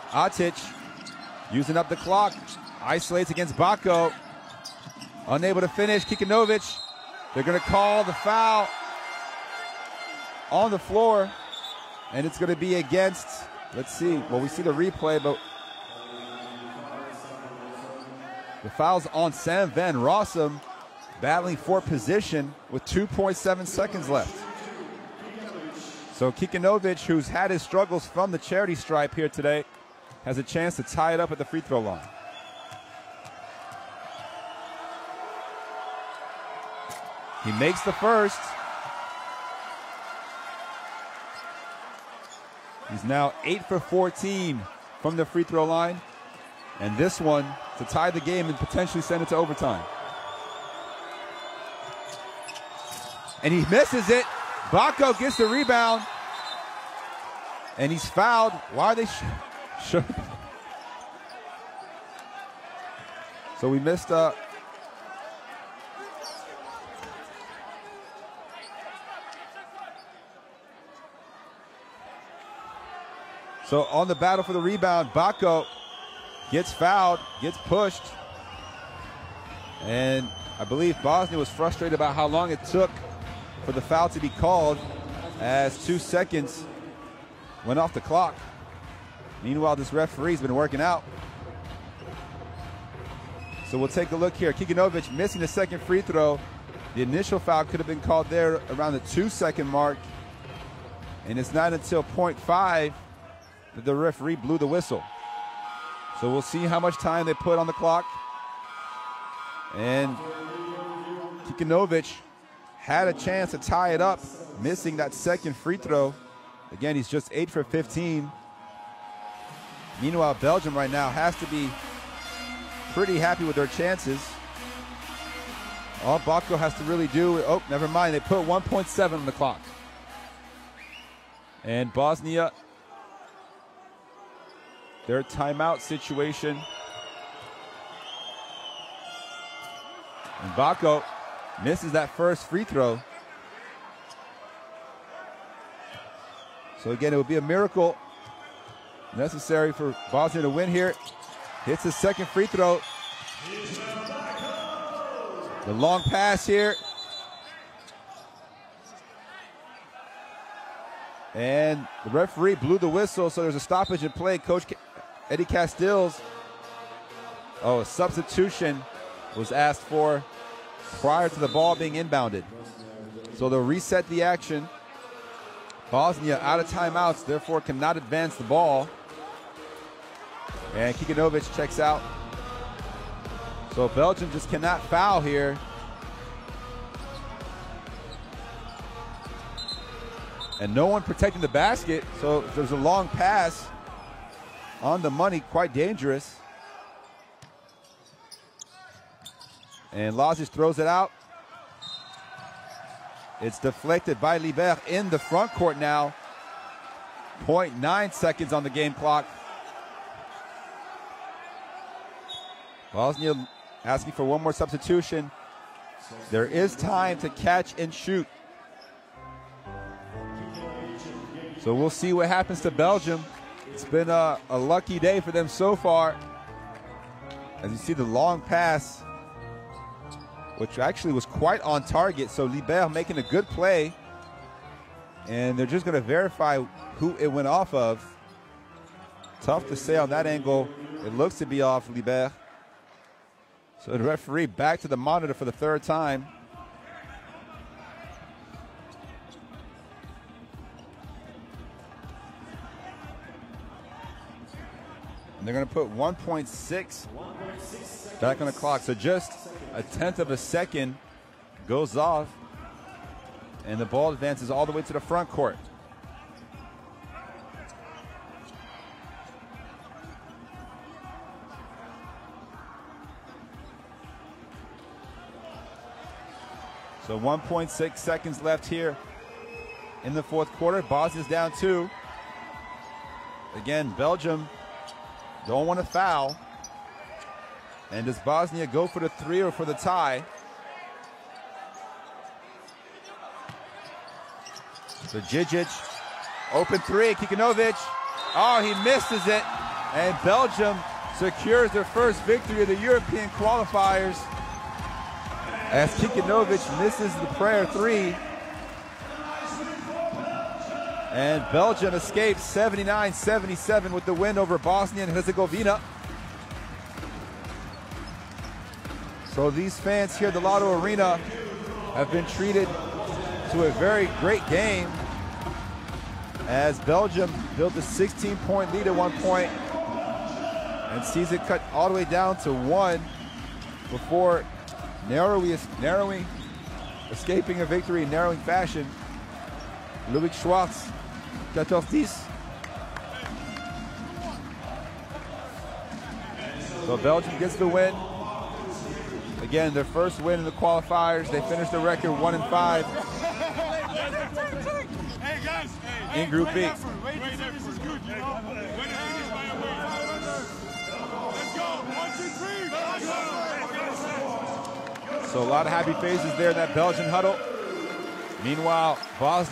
Atic using up the clock. Isolates against Bako. Unable to finish. Kikinovic. They're going to call the foul on the floor. And it's going to be against, let's see. Well, we see the replay, but the foul's on Sam Van Rossum, battling for position with 2.7 seconds left. So Kikinovic, who's had his struggles from the charity stripe here today, has a chance to tie it up at the free throw line. He makes the first. He's now 8 for 14 from the free throw line. And this one to tie the game and potentially send it to overtime. And he misses it. Bacco gets the rebound. And he's fouled. Why are they sure? So we missed so on the battle for the rebound, Bacco gets fouled, gets pushed. And I believe Bosnia was frustrated about how long it took for the foul to be called, as 2 seconds went off the clock. Meanwhile, this referee's been working out. So we'll take a look here. Kikinovic missing the second free throw. The initial foul could have been called there around the 2-second mark. And it's not until 0.5 that the referee blew the whistle. So we'll see how much time they put on the clock. And Kikinovic had a chance to tie it up, missing that second free throw. Again, he's just 8 for 15. Meanwhile, Belgium right now has to be pretty happy with their chances. All Bacco has to really do, oh, never mind, they put 1.7 on the clock. And Bosnia, their timeout situation. And Bacco misses that first free throw. So again, it would be a miracle necessary for Bosnia to win here. Hits his second free throw. The long pass here. And the referee blew the whistle, so there's a stoppage in play. Coach Eddie Castills, a substitution was asked for prior to the ball being inbounded. So they'll reset the action. Bosnia out of timeouts, therefore cannot advance the ball. And Kikinovic checks out. So Belgium just cannot foul here. And no one protecting the basket, so there's a long pass on the money, quite dangerous. And Lazic throws it out. It's deflected by Liber in the front court now. 0.9 seconds on the game clock. Bosnia asking for one more substitution. There is time to catch and shoot. So we'll see what happens to Belgium. It's been a lucky day for them so far. As you see the long pass, which actually was quite on target. So Liber making a good play. And they're just going to verify who it went off of. Tough to say on that angle. It looks to be off Liber. So the referee back to the monitor for the third time. And they're going to put 1.6 back on the clock. So just a tenth of a second goes off, and the ball advances all the way to the front court. So 1.6 seconds left here in the fourth quarter. Bosnia's down 2. Again, Belgium don't want to foul. And does Bosnia go for the 3 or for the tie? So Djidzic, open 3, Kikinovic. Oh, he misses it. And Belgium secures their first victory of the European Qualifiers as Kikinovic misses the prayer 3. And Belgium escapes 79-77 with the win over Bosnia and Herzegovina. So these fans here at the Lotto Arena have been treated to a very great game as Belgium built a 16-point lead at one point and sees it cut all the way down to 1 before narrowly escaping a victory in narrowing fashion. Ludwig Schwartz, 14-10. So Belgium gets the win. Again, their first win in the qualifiers. They finished the record 1-5 in Group B. So a lot of happy faces there in that Belgian huddle. Meanwhile, Bosnia